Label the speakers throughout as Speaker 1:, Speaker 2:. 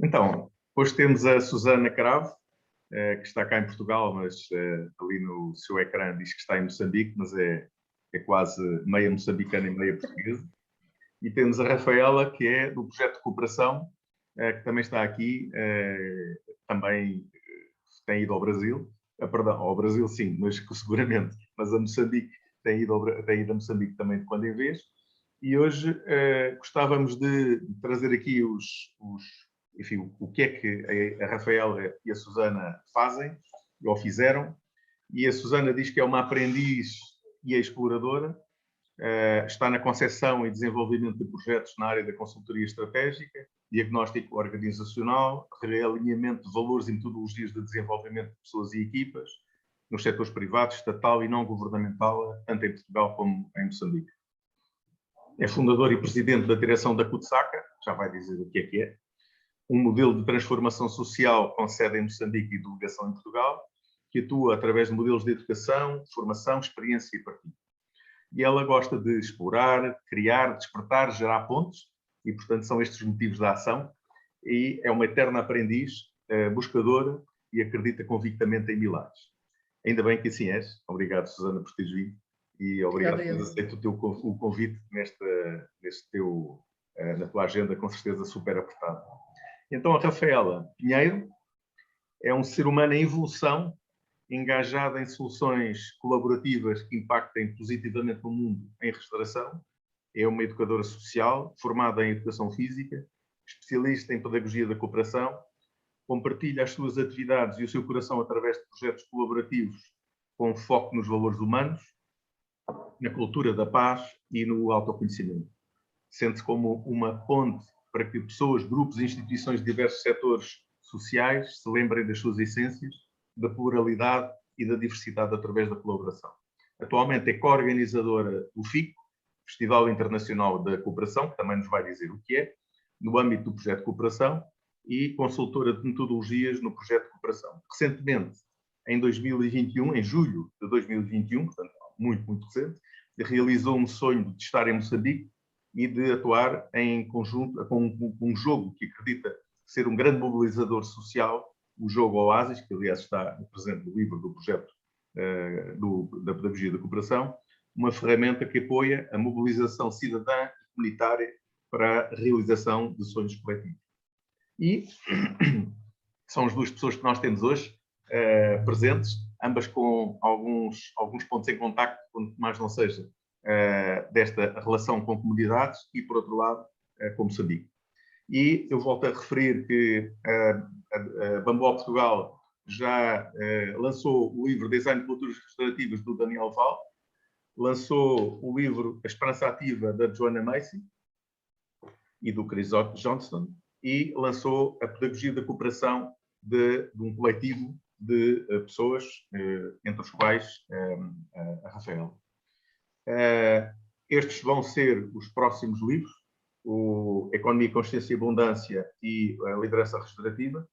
Speaker 1: Então, hoje temos a Susana Cravo, que está cá em Portugal, mas ali no seu ecrã diz que está em Moçambique, mas é quase meia moçambicana e meia portuguesa. E temos a Rafaela, que é do projeto de cooperação, que também está aqui, também tem ido ao Brasil, perdão, ao Brasil sim, mas seguramente, mas a Moçambique tem ido a Moçambique também de quando em vez. E hoje gostávamos de trazer aqui enfim, o que é que a Rafaela e a Susana fazem, ou fizeram. E a Susana diz que é uma aprendiz e exploradora, está na concepção e desenvolvimento de projetos na área da consultoria estratégica, diagnóstico organizacional, realinhamento de valores e metodologias de desenvolvimento de pessoas e equipas, nos setores privado, estatal e não governamental, tanto em Portugal como em Moçambique. É fundador e presidente da direção da CUTSACA, já vai dizer o que é, um modelo de transformação social com sede em Moçambique e delegação em Portugal, que atua através de modelos de educação, formação, experiência e partilha. E ela gosta de explorar, criar, despertar, gerar pontes, e, portanto, são estes os motivos da ação, e é uma eterna aprendiz, buscadora, e acredita convictamente em milagres. Ainda bem que assim és. Obrigado, Susana, por teres vindo, e obrigado por teres aceito o convite na tua agenda, com certeza super apertada. Então, a Rafaela Pinheiro é um ser humano em evolução, engajada em soluções colaborativas que impactem positivamente o mundo em restauração. É uma educadora social, formada em educação física, especialista em pedagogia da cooperação, compartilha as suas atividades e o seu coração através de projetos colaborativos com foco nos valores humanos, na cultura da paz e no autoconhecimento. Sente-se como uma ponte para que pessoas, grupos e instituições de diversos setores sociais se lembrem das suas essências, da pluralidade e da diversidade através da colaboração. Atualmente é co-organizadora do FICO, Festival Internacional da Cooperação, que também nos vai dizer o que é, no âmbito do projeto de cooperação, e consultora de metodologias no projeto de cooperação. Recentemente, em 2021, em julho de 2021, portanto, muito recente, realizou um sonho de estar em Moçambique e de atuar em conjunto com um jogo que acredita ser um grande mobilizador social, o jogo Oasis, que aliás está presente no livro do projeto da pedagogia da cooperação, uma ferramenta que apoia a mobilização cidadã e comunitária para a realização de sonhos coletivos. E são as duas pessoas que nós temos hoje presentes, ambas com alguns pontos em contacto, quanto mais não seja, desta relação com comunidades e, por outro lado, com Moçambique. E eu volto a referir que a Bamboa Portugal já lançou o livro Design de Culturas Restaurativas, do Daniel Val, lançou o livro A Esperança Ativa, da Joanna Macy e do Chris Johnston, e lançou a Pedagogia da Cooperação de um coletivo de pessoas, entre os quais a Rafael. Estes vão ser os próximos livros, o Economia, Consciência e Abundância e a Liderança Restaurativa,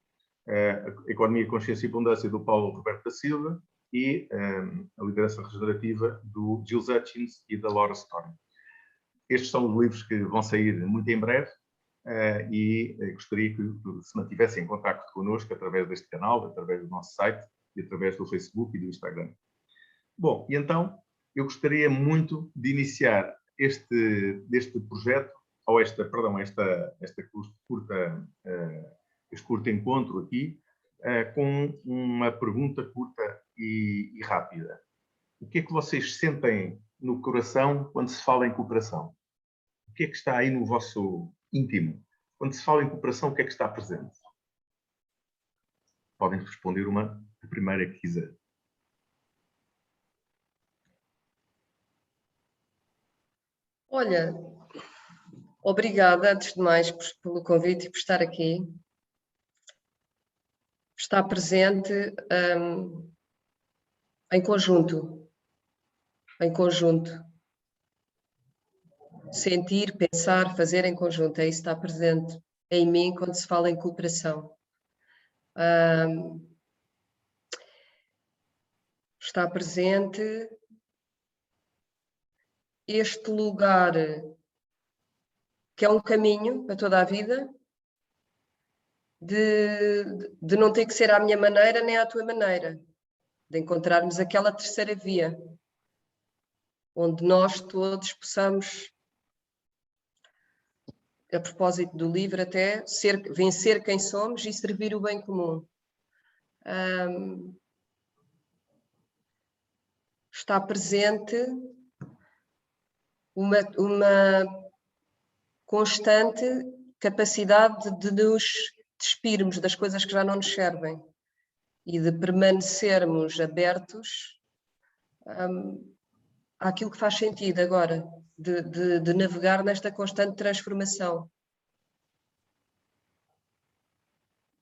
Speaker 1: a Economia, Consciência e Abundância, do Paulo Roberto da Silva, e a Liderança Restaurativa, do Jill Hutchins e da Laura Storm. Estes são os livros que vão sair muito em breve, e gostaria que se mantivessem em contacto connosco através deste canal, através do nosso site e através do Facebook e do Instagram. Bom, e então eu gostaria muito de iniciar este projeto, ou este curto encontro aqui, com uma pergunta curta e rápida. O que é que vocês sentem no coração quando se fala em cooperação? O que é que está aí no vosso íntimo? Quando se fala em cooperação, o que é que está presente? Podem responder a primeira que quiser.
Speaker 2: Olha, obrigada, antes de mais, pelo convite e por estar aqui. Estar presente em conjunto. Sentir, pensar, fazer em conjunto. É isso que está presente em mim quando se fala em cooperação. Está presente este lugar que é um caminho para toda a vida, de não ter que ser à minha maneira nem à tua maneira, de encontrarmos aquela terceira via, onde nós todos possamos, a propósito do livro até, vencer quem somos e servir o bem comum. Está presente uma constante capacidade de nos despirmos das coisas que já não nos servem e de permanecermos abertos àquilo que faz sentido agora, de navegar nesta constante transformação.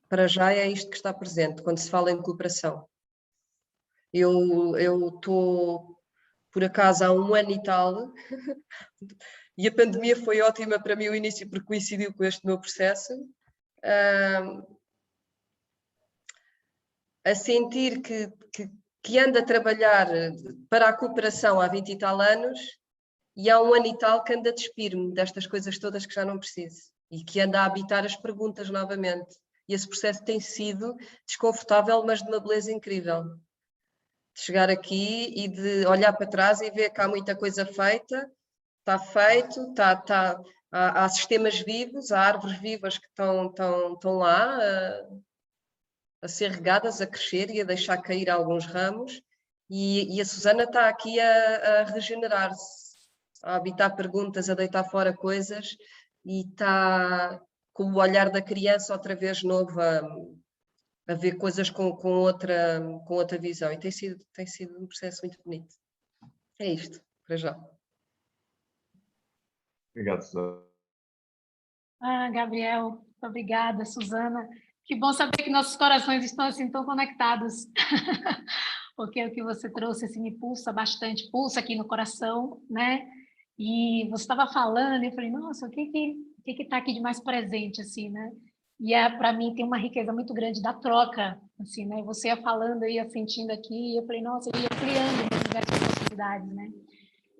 Speaker 2: Para já é isto que está presente quando se fala em cooperação. Eu estou, por acaso, há 1 ano e tal, e a pandemia foi ótima para mim o início, porque coincidiu com este meu processo, a sentir que ando a trabalhar para a cooperação há 20 e tal anos, e há 1 ano e tal que ando a despir-me destas coisas todas que já não preciso, e que ando a habitar as perguntas novamente. E esse processo tem sido desconfortável, mas de uma beleza incrível. De chegar aqui e de olhar para trás e ver que há muita coisa feita, está feito, há sistemas vivos, há árvores vivas que estão lá a ser regadas, a crescer e a deixar cair alguns ramos, e a Susana está aqui a regenerar-se, a habitar perguntas, a deitar fora coisas, e está com o olhar da criança outra vez novo a ver coisas com outra visão, e tem sido um processo muito bonito. É isto, para já.
Speaker 1: Obrigado, Susana.
Speaker 3: Gabriel, obrigada, Susana. Que bom saber que nossos corações estão assim tão conectados. Porque o que você trouxe assim, me pulsa bastante, pulsa aqui no coração, né? E você estava falando, e eu falei, nossa, o que está aqui de mais presente, assim, né? E para mim tem uma riqueza muito grande da troca, assim, né? Você ia falando, eu ia sentindo aqui, e eu falei, nossa, eu ia ampliando diversas possibilidades, né?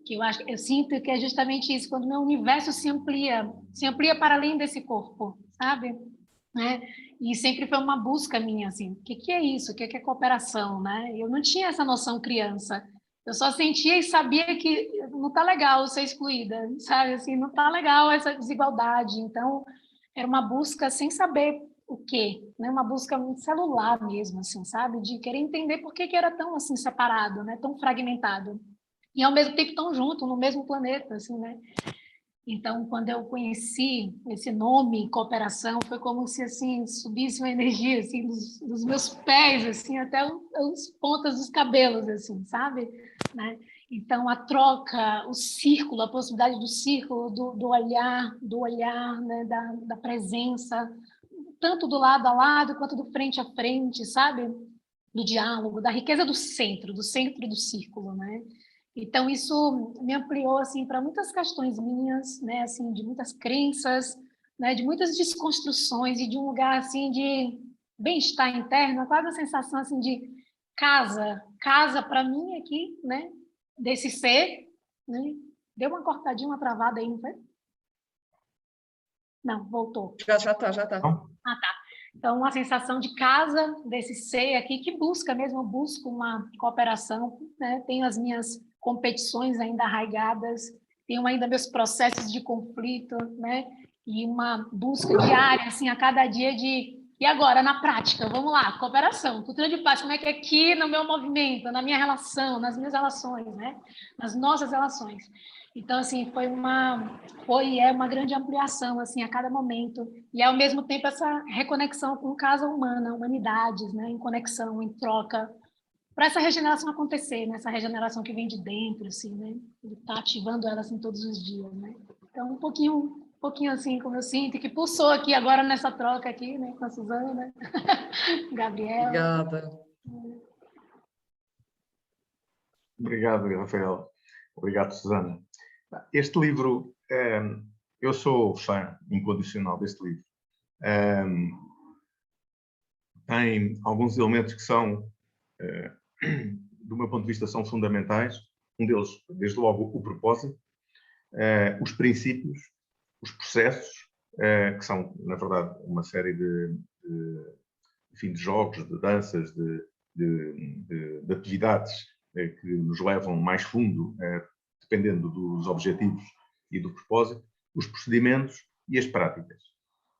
Speaker 3: Que eu sinto que é justamente isso, quando o meu universo se amplia para além desse corpo, sabe? Né? E sempre foi uma busca minha, assim, o que é isso? O que é cooperação, né? Eu não tinha essa noção criança, eu só sentia e sabia que não tá legal ser excluída, sabe? Assim, não tá legal essa desigualdade, então era uma busca sem saber o quê, né? Uma busca muito celular mesmo, assim, sabe? De querer entender por que era tão assim separado, né? Tão fragmentado. E ao mesmo tempo tão junto, no mesmo planeta, assim, né? Então, quando eu conheci esse nome, cooperação, foi como se, assim, subisse uma energia, assim, dos meus pés, assim, até as pontas dos cabelos, assim, sabe? Né? Então, a troca, o círculo, a possibilidade do círculo, do olhar, né? da presença, tanto do lado a lado, quanto do frente a frente, sabe? Do diálogo, da riqueza do centro do círculo, né? Então, isso me ampliou, assim, para muitas questões minhas, né, assim, de muitas crenças, né, de muitas desconstruções e de um lugar, assim, de bem-estar interno, quase a sensação, assim, de casa para mim aqui, né, desse ser, né? Deu uma cortadinha, uma travada aí, não foi? Não, voltou.
Speaker 2: Já está.
Speaker 3: Ah, tá. Então, uma sensação de casa desse ser aqui que busca mesmo, eu busco uma cooperação, né? Tenho as minhas competições ainda arraigadas, tenho ainda meus processos de conflito, né? E uma busca diária, assim, a cada dia de... E agora, na prática, vamos lá, cooperação, cultura de paz, como é que é aqui no meu movimento, na minha relação, nas minhas relações, né? Nas nossas relações. Então, assim, foi e é uma grande ampliação, assim, a cada momento. E, ao mesmo tempo, essa reconexão com casa humana, humanidades, né? Em conexão, em troca, para essa regeneração acontecer, né? Essa regeneração que vem de dentro, assim, né? Ele está ativando ela, assim, todos os dias, né? Então, um pouquinho assim, como eu sinto, que pulsou aqui agora nessa troca aqui, né? Com a Susana, Gabriel.
Speaker 2: Obrigada.
Speaker 1: Obrigado, Rafael. Obrigado, Susana. Este livro, eu sou fã incondicional deste livro. Tem alguns elementos que são, do meu ponto de vista, são fundamentais. Um deles, desde logo, o propósito, os princípios, os processos, que são, na verdade, uma série enfim, de jogos, de danças, de atividades que nos levam mais fundo, dependendo dos objetivos e do propósito, os procedimentos e as práticas.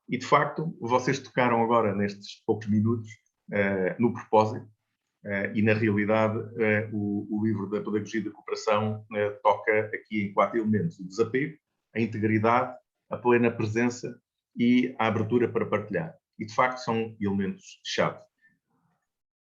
Speaker 1: E, de facto, vocês tocaram agora, nestes poucos minutos, no propósito, e, na realidade, o livro da Pedagogia da Cooperação toca aqui em 4 elementos: o desapego, a integridade, a plena presença e a abertura para partilhar. E, de facto, são elementos-chave.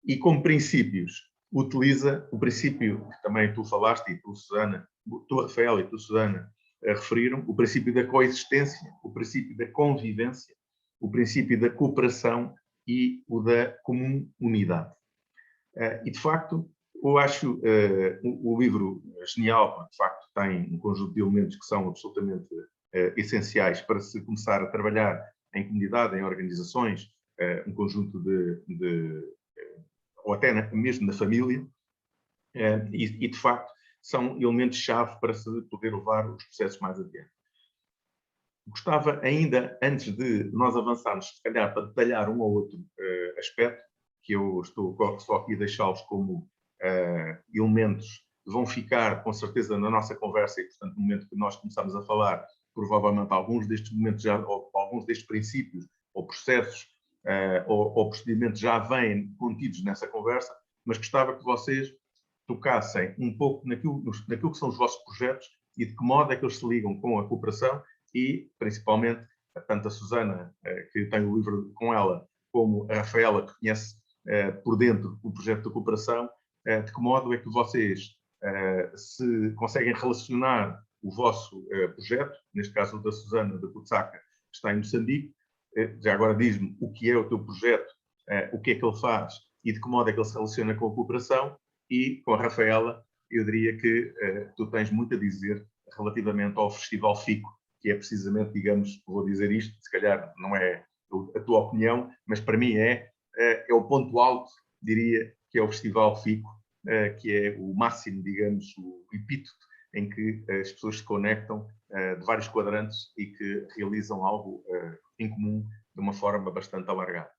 Speaker 1: E, como princípios, utiliza o princípio que também tu falaste, e tu, Susana, tu, Rafael, e tu, Susana, referiram, o princípio da coexistência, o princípio da convivência, o princípio da cooperação e o da comum unidade. E, de facto, eu acho o livro genial, porque, de facto, tem um conjunto de elementos que são absolutamente essenciais para se começar a trabalhar em comunidade, em organizações, um conjunto ou até mesmo na família, e, de facto, são elementos-chave para se poder levar os processos mais adiante. Gostava ainda, antes de nós avançarmos, se calhar, para detalhar um ou outro aspecto, que eu estou só aqui a deixá-los como elementos que vão ficar, com certeza, na nossa conversa, e, portanto, no momento que nós começamos a falar, provavelmente alguns destes momentos, ou alguns destes princípios, ou processos, ou procedimentos já vêm contidos nessa conversa, mas gostava que vocês tocassem um pouco naquilo que são os vossos projetos e de que modo é que eles se ligam com a cooperação e, principalmente, tanto a Susana, que tem o livro com ela, como a Rafaela, que conhece por dentro o projeto da cooperação, de que modo é que vocês se conseguem relacionar o vosso projeto, neste caso o da Susana, da Kutsaka, que está em Moçambique. Já agora diz-me o que é o teu projeto, o que é que ele faz e de que modo é que ele se relaciona com a cooperação. E com a Rafaela, eu diria que tu tens muito a dizer relativamente ao Festival FICO, que é precisamente, digamos, vou dizer isto, se calhar não é a tua opinião, mas para mim é o ponto alto, diria, que é o Festival FICO, que é o máximo, digamos, o epíteto em que as pessoas se conectam de vários quadrantes e que realizam algo em comum de uma forma bastante alargada.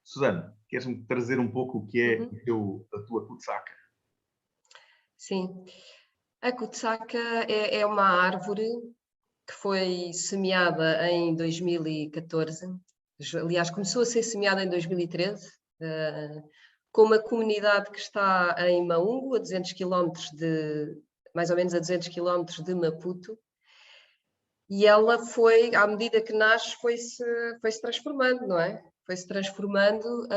Speaker 1: Susana, queres-me trazer um pouco o que é a tua Kutsaka?
Speaker 2: Sim. A Kutsaka é uma árvore que foi semeada em 2014. Aliás, começou a ser semeada em 2013, com uma comunidade que está em Maungo, a 200 km mais ou menos a 200 km de Maputo. E ela foi, à medida que nasce, foi-se transformando, não é? Foi-se transformando.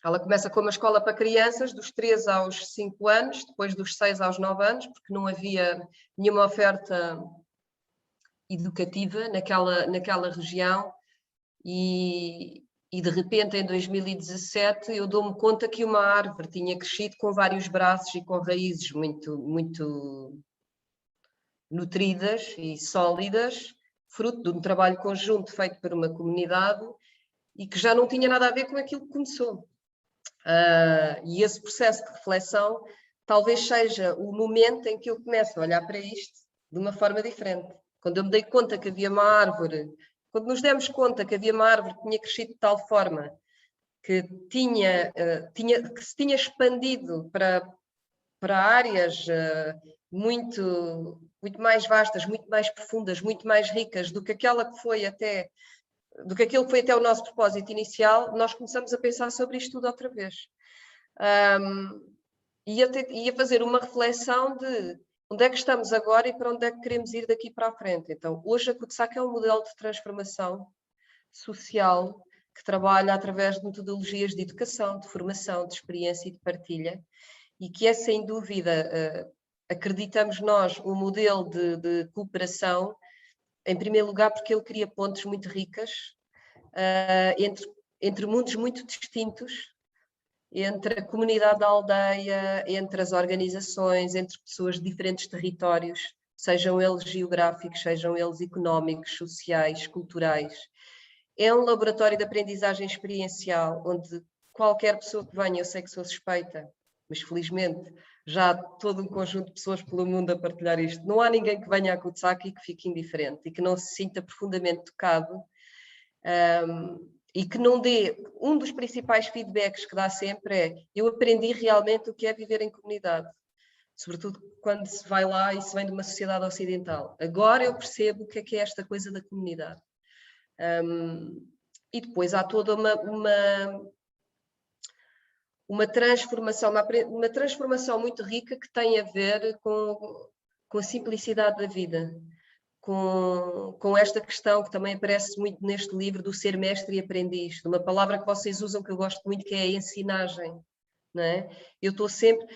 Speaker 2: Ela começa com uma escola para crianças, dos 3 aos 5 anos, depois dos 6 aos 9 anos, porque não havia nenhuma oferta educativa naquela região. E de repente, em 2017, eu dou-me conta que uma árvore tinha crescido com vários braços e com raízes muito, muito nutridas e sólidas, fruto de um trabalho conjunto feito por uma comunidade e que já não tinha nada a ver com aquilo que começou. E esse processo de reflexão talvez seja o momento em que eu começo a olhar para isto de uma forma diferente. Quando eu me dei conta que havia uma árvore, quando nos demos conta que havia uma árvore que tinha crescido de tal forma que se tinha expandido para áreas muito mais vastas, muito mais profundas, muito mais ricas do que aquilo que foi até o nosso propósito inicial, nós começamos a pensar sobre isto tudo outra vez. E a fazer uma reflexão de onde é que estamos agora e para onde é que queremos ir daqui para a frente. Então, hoje a Kutsaka é um modelo de transformação social que trabalha através de metodologias de educação, de formação, de experiência e de partilha, e que é, sem dúvida, acreditamos nós, um modelo de cooperação, em primeiro lugar porque ele cria pontes muito ricas entre mundos muito distintos, entre a comunidade da aldeia, entre as organizações, entre pessoas de diferentes territórios, sejam eles geográficos, sejam eles económicos, sociais, culturais. É um laboratório de aprendizagem experiencial, onde qualquer pessoa que venha, eu sei que sou suspeita, mas felizmente já há todo um conjunto de pessoas pelo mundo a partilhar isto. Não há ninguém que venha à Kutsaka e que fique indiferente e que não se sinta profundamente tocado e que não dê, um dos principais feedbacks que dá sempre é: eu aprendi realmente o que é viver em comunidade, sobretudo quando se vai lá e se vem de uma sociedade ocidental. Agora eu percebo o que é esta coisa da comunidade. E depois há toda uma transformação muito rica que tem a ver com a simplicidade da vida, com esta questão que também aparece muito neste livro do ser mestre e aprendiz, de uma palavra que vocês usam que eu gosto muito, que é a ensinagem. Não é? Eu estou sempre...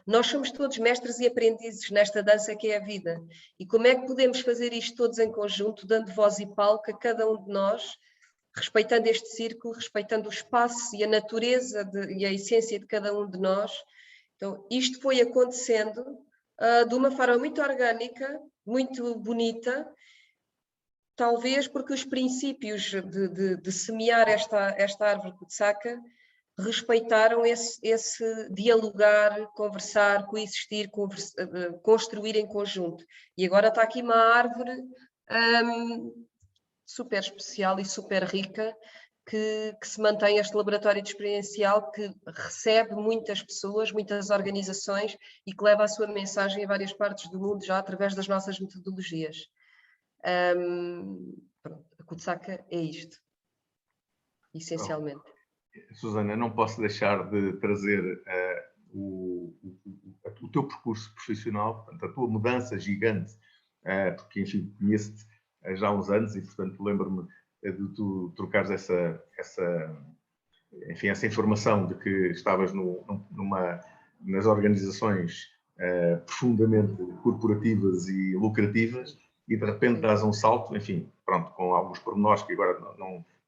Speaker 2: nós somos todos mestres e aprendizes nesta dança que é a vida. E como é que podemos fazer isto todos em conjunto, dando voz e palco a cada um de nós, respeitando este círculo, respeitando o espaço e a natureza e a essência de cada um de nós. Então, isto foi acontecendo de uma forma muito orgânica, muito bonita, talvez porque os princípios de semear esta árvore Kutsaka respeitaram esse dialogar, conversar, coexistir, construir em conjunto. E agora está aqui uma árvore super especial e super rica, que se mantém, este laboratório de experiencial, que recebe muitas pessoas, muitas organizações e que leva a sua mensagem a várias partes do mundo já através das nossas metodologias. Pronto, a Kutsaka é isto, essencialmente.
Speaker 1: Susana, não posso deixar de trazer o teu percurso profissional, portanto, a tua mudança gigante, porque, enfim, conheço-te já há uns anos e, portanto, lembro-me de tu trocares essa informação de que estavas nas organizações profundamente corporativas e lucrativas e, de repente, dás um salto, enfim, pronto, com alguns pormenores que agora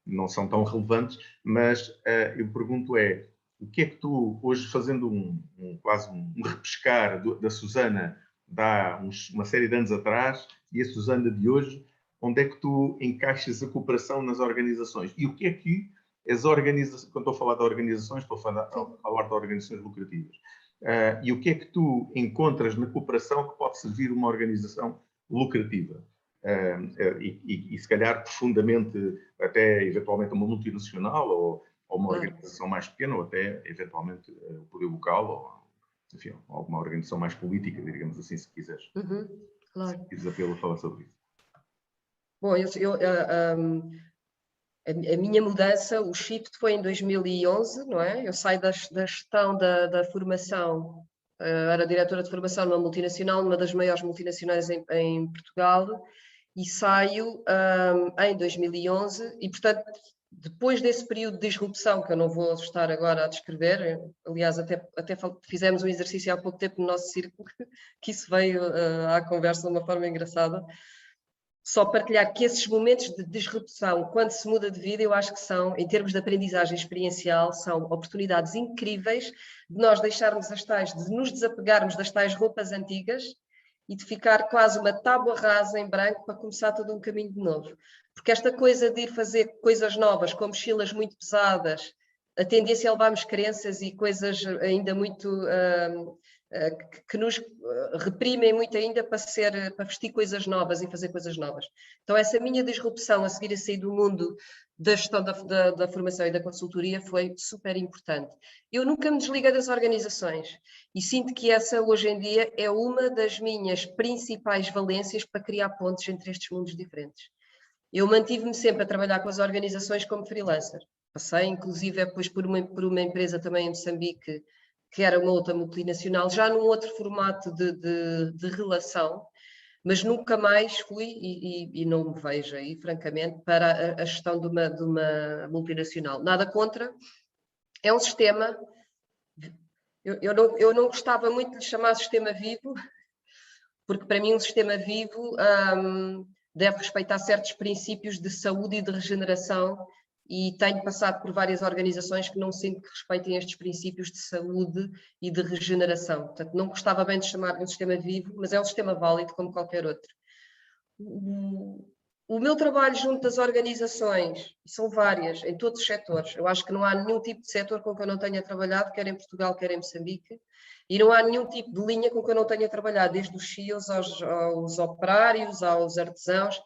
Speaker 1: não são tão relevantes, mas eu pergunto o que é que tu, hoje, fazendo quase um repescar da Susana de há uma série de anos atrás e a Susana de hoje, onde é que tu encaixas a cooperação nas organizações? E o que é que as organizações, quando estou a falar de organizações, estou a falar de organizações lucrativas, e o que é que tu encontras na cooperação que pode servir uma organização lucrativa? E se calhar profundamente, até eventualmente uma multinacional ou uma organização mais pequena, ou até eventualmente o poder local, ou enfim, alguma organização mais política, digamos assim, se quiseres.
Speaker 2: Claro.
Speaker 1: Se quiseres apelo a falar sobre isso.
Speaker 2: Bom, a minha mudança, o shift foi em 2011, não é? Eu saio da gestão da formação, era diretora de formação numa multinacional, numa das maiores multinacionais em Portugal, e saio em 2011 e, portanto, depois desse período de disrupção, que eu não vou estar agora a descrever, aliás, até fizemos um exercício há pouco tempo no nosso círculo, que isso veio à conversa de uma forma engraçada. Só partilhar que esses momentos de disrupção, quando se muda de vida, eu acho que são, em termos de aprendizagem experiencial, são oportunidades incríveis de nós deixarmos de nos desapegarmos das tais roupas antigas e de ficar quase uma tábua rasa em branco para começar todo um caminho de novo. Porque esta coisa de ir fazer coisas novas, com mochilas muito pesadas, a tendência é levarmos crenças e coisas ainda muito... que nos reprimem muito ainda para vestir coisas novas e fazer coisas novas. Então essa minha disrupção a seguir a sair do mundo da gestão da formação e da consultoria foi super importante. Eu nunca me desliguei das organizações e sinto que essa hoje em dia é uma das minhas principais valências para criar pontes entre estes mundos diferentes. Eu mantive-me sempre a trabalhar com as organizações como freelancer. Passei inclusive depois por uma empresa também em Moçambique, que era uma outra multinacional, já num outro formato de relação, mas nunca mais fui e não me vejo aí, francamente, para a gestão de uma multinacional. Nada contra, é um sistema, eu não gostava muito de lhe chamar sistema vivo, porque para mim um sistema vivo deve respeitar certos princípios de saúde e de regeneração, e tenho passado por várias organizações que não sinto que respeitem estes princípios de saúde e de regeneração. Portanto, não gostava bem de chamar de um sistema vivo, mas é um sistema válido como qualquer outro. O meu trabalho junto das organizações, e são várias, em todos os setores, eu acho que não há nenhum tipo de setor com que eu não tenha trabalhado, quer em Portugal, quer em Moçambique, e não há nenhum tipo de linha com que eu não tenha trabalhado, desde os CEOs aos operários, aos artesãos,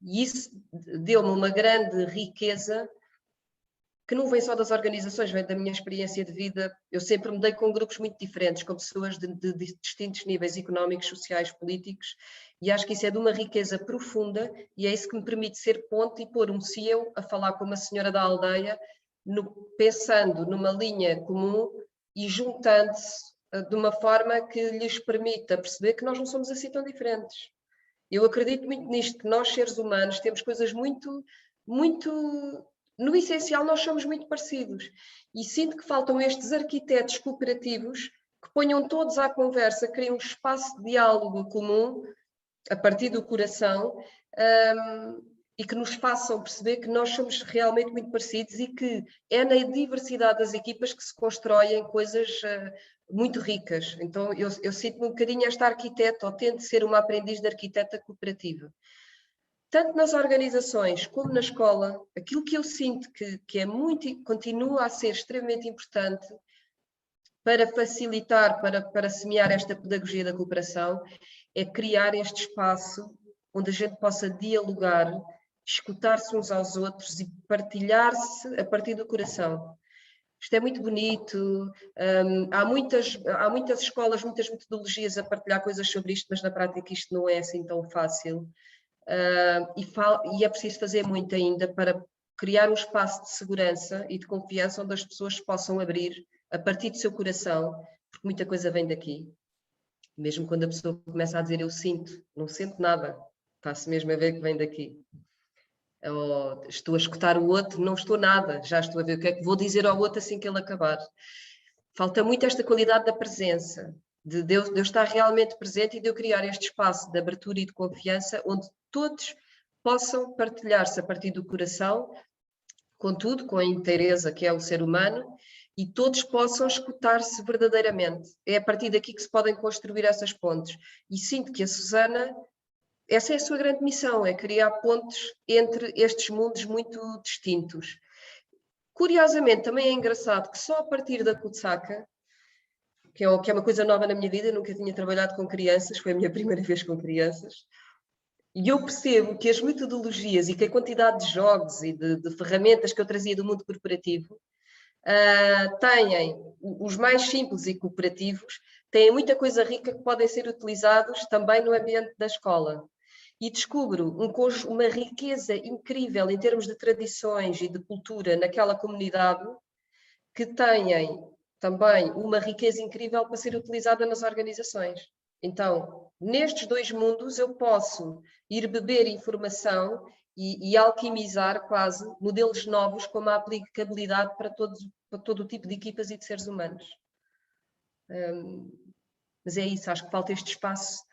Speaker 2: e isso deu-me uma grande riqueza que não vem só das organizações, vem da minha experiência de vida. Eu sempre me dei com grupos muito diferentes, com pessoas de distintos níveis económicos, sociais, políticos, e acho que isso é de uma riqueza profunda, e é isso que me permite ser ponte e pôr um CEO a falar com uma senhora da aldeia, pensando numa linha comum e juntando-se de uma forma que lhes permita perceber que nós não somos assim tão diferentes. Eu acredito muito nisto, que nós, seres humanos, temos coisas muito, muito... No essencial, nós somos muito parecidos. E sinto que faltam estes arquitetos cooperativos que ponham todos à conversa, criem um espaço de diálogo comum, a partir do coração, e que nos façam perceber que nós somos realmente muito parecidos e que é na diversidade das equipas que se constroem coisas muito ricas. Então, eu sinto-me um bocadinho esta arquiteta, ou tento ser uma aprendiz de arquiteta cooperativa. Tanto nas organizações como na escola, aquilo que eu sinto que é muito, continua a ser extremamente importante para facilitar, para semear esta pedagogia da cooperação, é criar este espaço onde a gente possa dialogar, escutar-se uns aos outros e partilhar-se a partir do coração. Isto é muito bonito, há muitas escolas, muitas metodologias a partilhar coisas sobre isto, mas na prática isto não é assim tão fácil. E é preciso fazer muito ainda para criar um espaço de segurança e de confiança onde as pessoas possam abrir a partir do seu coração, porque muita coisa vem daqui. Mesmo quando a pessoa começa a dizer eu sinto, não sinto nada, está-se mesmo a ver que vem daqui. Ou estou a escutar o outro, não estou nada, já estou a ver o que é que vou dizer ao outro assim que ele acabar. Falta muito esta qualidade da presença, de eu estar realmente presente e de eu criar este espaço de abertura e de confiança onde todos possam partilhar-se a partir do coração, com tudo, com a inteireza que é o ser humano, e todos possam escutar-se verdadeiramente. É a partir daqui que se podem construir essas pontes. E sinto que a Susana, essa é a sua grande missão, é criar pontes entre estes mundos muito distintos. Curiosamente, também é engraçado que só a partir da Kutsaka, que é uma coisa nova na minha vida, eu nunca tinha trabalhado com crianças, foi a minha primeira vez com crianças, e eu percebo que as metodologias e que a quantidade de jogos e de ferramentas que eu trazia do mundo corporativo têm, os mais simples e cooperativos, têm muita coisa rica que podem ser utilizados também no ambiente da escola. E descubro uma riqueza incrível em termos de tradições e de cultura naquela comunidade que têm também uma riqueza incrível para ser utilizada nas organizações. Então, nestes dois mundos eu posso ir beber informação e alquimizar quase modelos novos com uma aplicabilidade para todo o tipo de equipas e de seres humanos. Mas é isso, acho que falta este espaço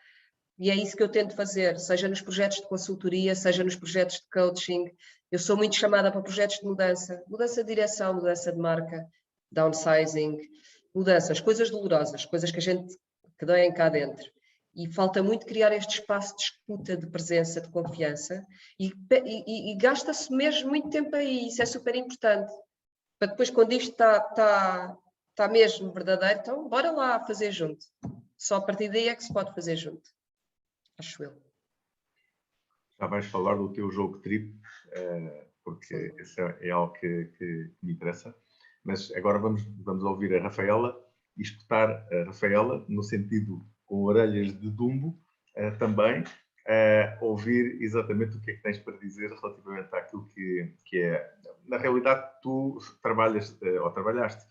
Speaker 2: e é isso que eu tento fazer, seja nos projetos de consultoria, seja nos projetos de coaching. Eu sou muito chamada para projetos de mudança de direção, mudança de marca, downsizing, mudanças, coisas dolorosas, coisas que doem cá dentro. E falta muito criar este espaço de escuta, de presença, de confiança e gasta-se mesmo muito tempo aí, isso é super importante. Para depois, quando isto está mesmo verdadeiro, então bora lá fazer junto. Só a partir daí é que se pode fazer junto. Acho eu.
Speaker 1: Já vais falar do teu jogo triplo, porque isso é algo que me interessa. Mas agora vamos ouvir a Rafaela e escutar a Rafaela, no sentido com orelhas de Dumbo, também, ouvir exatamente o que é que tens para dizer relativamente àquilo que é. Na realidade, tu trabalhaste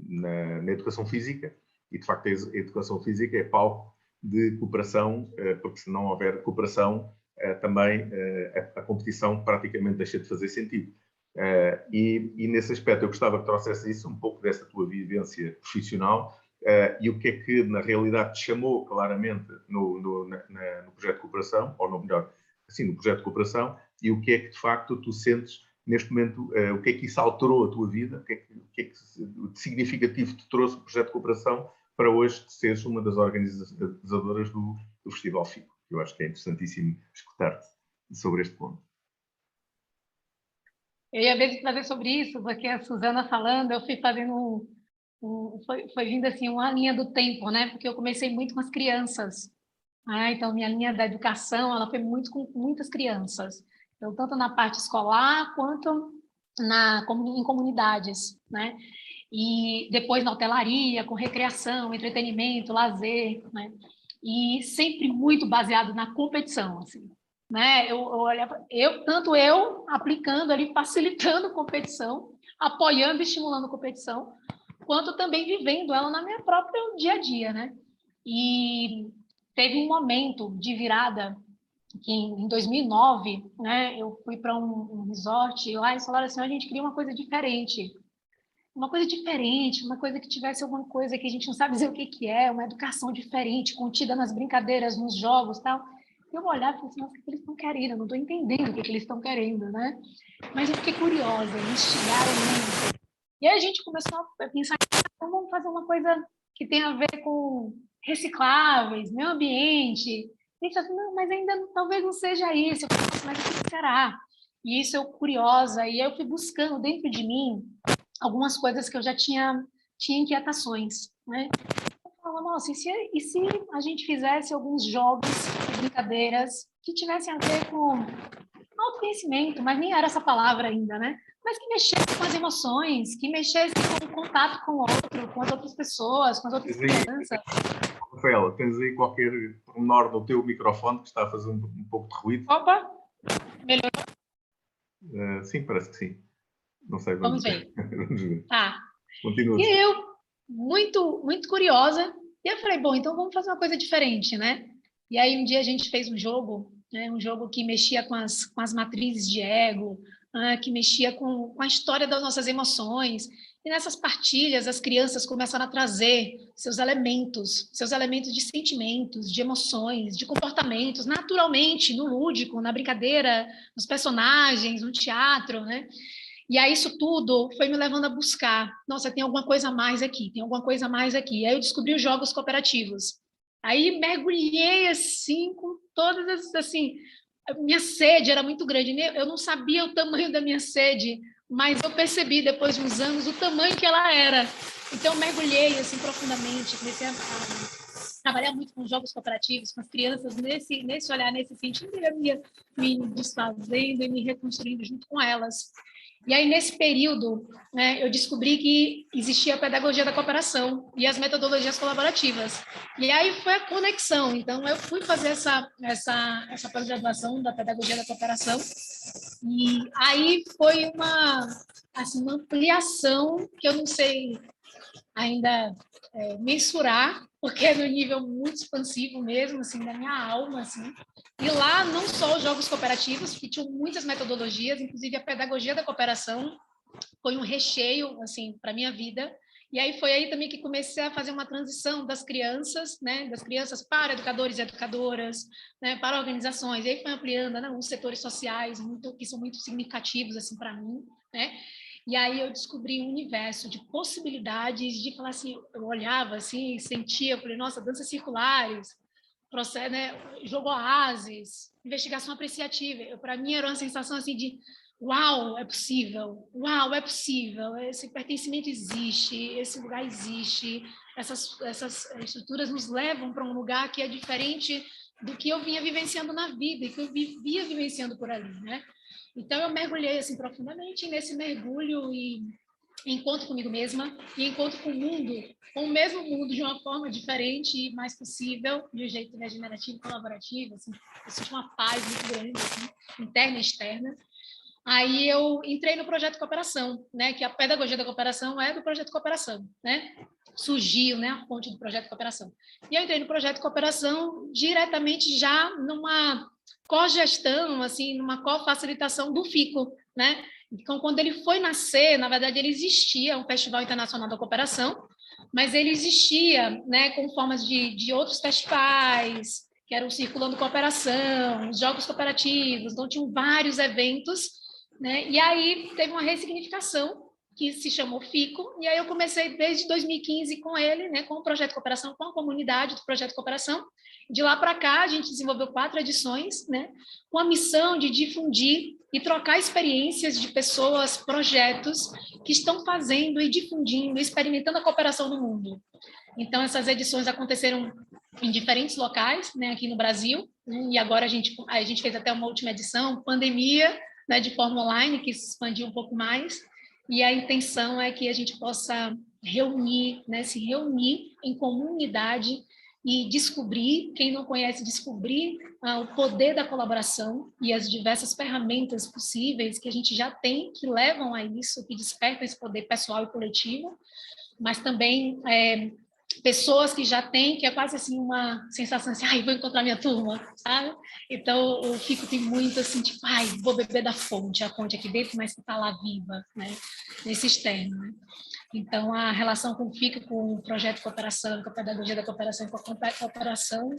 Speaker 1: na educação física e, de facto, a educação física é palco de cooperação, porque se não houver cooperação, também a competição praticamente deixa de fazer sentido. E nesse aspecto eu gostava que trouxesse isso, um pouco dessa tua vivência profissional e o que é que na realidade te chamou claramente no projeto de cooperação, ou melhor, assim, no projeto de cooperação, e o que é que de facto tu sentes neste momento, o que é que isso alterou a tua vida, o que é que de significativo te trouxe o projeto de cooperação para hoje seres uma das organizadoras do Festival FICO. Eu acho que é interessantíssimo escutar-te sobre este ponto.
Speaker 3: Eu ia mesmo trazer sobre isso, porque a Susana falando, eu fui fazendo foi vindo assim uma linha do tempo, né? Porque eu comecei muito com as crianças. Então, minha linha da educação, ela foi muito com muitas crianças. Então, tanto na parte escolar, quanto em comunidades, né? E depois na hotelaria, com recreação, entretenimento, lazer, né? E sempre muito baseado na competição, assim, né? Tanto eu aplicando ali, facilitando competição, apoiando e estimulando competição, quanto também vivendo ela na minha própria dia a dia, né? E teve um momento de virada que em 2009, né, eu fui para um resort e lá eles falaram assim, a gente queria uma coisa diferente, uma coisa que tivesse alguma coisa que a gente não sabe dizer o que é, uma educação diferente, contida nas brincadeiras, nos jogos e tal. E eu olhava e falei assim, nossa, o que eles estão querendo? Eu não estou entendendo o que eles estão querendo, né? Mas eu fiquei curiosa, me instigaram muito. E aí a gente começou a pensar, então vamos fazer uma coisa que tem a ver com recicláveis, meio ambiente. E eu falei, não, mas ainda talvez não seja isso. Eu falei, nossa, mas o que será? E isso eu curiosa, e eu fui buscando dentro de mim algumas coisas que eu já tinha inquietações, né? Eu falava, nossa, e se a gente fizesse alguns jogos, brincadeiras, que tivessem a ver com autoconhecimento, mas nem era essa palavra ainda, né? Mas que mexesse com as emoções, que mexesse com o contato com o outro, com as outras pessoas, com as outras crianças.
Speaker 1: Rafaela, tens aí qualquer pormenor no teu microfone que está a fazer um pouco de ruído?
Speaker 3: Opa, melhorou?
Speaker 1: Sim, parece que sim. Não sei,
Speaker 3: vamos ver.
Speaker 1: Vamos ver.
Speaker 3: Tá.
Speaker 1: Continua.
Speaker 3: E eu, muito, muito curiosa, e eu falei, bom, então vamos fazer uma coisa diferente, né? E aí um dia a gente fez um jogo, né? Um jogo que mexia com as matrizes de ego, que mexia com a história das nossas emoções. E nessas partilhas, as crianças começaram a trazer seus elementos de sentimentos, de emoções, de comportamentos, naturalmente, no lúdico, na brincadeira, nos personagens, no teatro, né? E aí isso tudo foi me levando a buscar, nossa, tem alguma coisa a mais aqui, tem alguma coisa a mais aqui. Aí eu descobri os jogos cooperativos. Aí mergulhei assim, com todas as, assim, a minha sede era muito grande, eu não sabia o tamanho da minha sede, mas eu percebi depois de uns anos o tamanho que ela era. Então eu mergulhei assim profundamente, comecei a trabalhar muito com jogos cooperativos, com as crianças nesse olhar, nesse sentido, e eu ia me desfazendo e me reconstruindo junto com elas. E aí, nesse período, né, eu descobri que existia a pedagogia da cooperação e as metodologias colaborativas. E aí foi a conexão. Então, eu fui fazer essa pós-graduação da pedagogia da cooperação. E aí foi uma ampliação que eu não sei ainda mensurar, porque é no nível muito expansivo mesmo, assim, da minha alma, assim. E lá, não só os jogos cooperativos, que tinham muitas metodologias, inclusive a pedagogia da cooperação foi um recheio, assim, para a minha vida. E aí foi aí também que comecei a fazer uma transição das crianças, né, das crianças para educadores e educadoras, né, para organizações. E aí foi ampliando, né, os setores sociais, que são muito significativos, assim, para mim, né. E aí eu descobri um universo de possibilidades de falar assim, eu olhava assim, sentia, eu falei, nossa, danças circulares, processo, né, jogo oásis, investigação apreciativa. Para mim era uma sensação assim de uau, é possível, esse pertencimento existe, esse lugar existe, essas estruturas nos levam para um lugar que é diferente do que eu vinha vivenciando na vida e que eu via vivenciando por ali, né? Então eu mergulhei assim profundamente nesse mergulho e encontro comigo mesma e encontro com o mundo, com o mesmo mundo de uma forma diferente e mais possível, de um jeito regenerativo e colaborativo, assim, eu senti uma paz muito grande, assim, interna e externa. Aí eu entrei no projeto Cooperação, né, que a pedagogia da cooperação é do projeto Cooperação, né? Surgiu, né, a fonte do projeto Cooperação. E eu entrei no projeto Cooperação diretamente já numa cogestão, assim, numa cofacilitação do FICO, né? Então, quando ele foi nascer, na verdade, ele existia, um Festival Internacional da Cooperação, mas ele existia, né, com formas de outros festivais, que era o Circulando Cooperação, os Jogos Cooperativos, então tinham vários eventos, né? E aí teve uma ressignificação que se chamou FICO, e aí eu comecei desde 2015 com ele, né, com o Projeto Cooperação, com a comunidade do Projeto Cooperação. De lá para cá, a gente desenvolveu 4 edições, né, com a missão de difundir e trocar experiências de pessoas, projetos que estão fazendo e difundindo, experimentando a cooperação no mundo. Então, essas edições aconteceram em diferentes locais, né, aqui no Brasil, né, e agora a gente fez até uma última edição, pandemia, né, de forma online, que se expandiu um pouco mais, e a intenção é que a gente possa reunir, né, se reunir em comunidade e descobrir, quem não conhece, descobrir o poder da colaboração e as diversas ferramentas possíveis que a gente já tem, que levam a isso, que despertam esse poder pessoal e coletivo, mas também pessoas que já têm, que é quase assim uma sensação assim, ai, vou encontrar minha turma, sabe? Então, o Fico tem muito assim, tipo, ai, vou beber da fonte, a fonte aqui dentro, mas que está lá viva, né? Nesse externo, né? Então, a relação com o Fico, com o projeto de cooperação, com a pedagogia da cooperação, com a cooperação,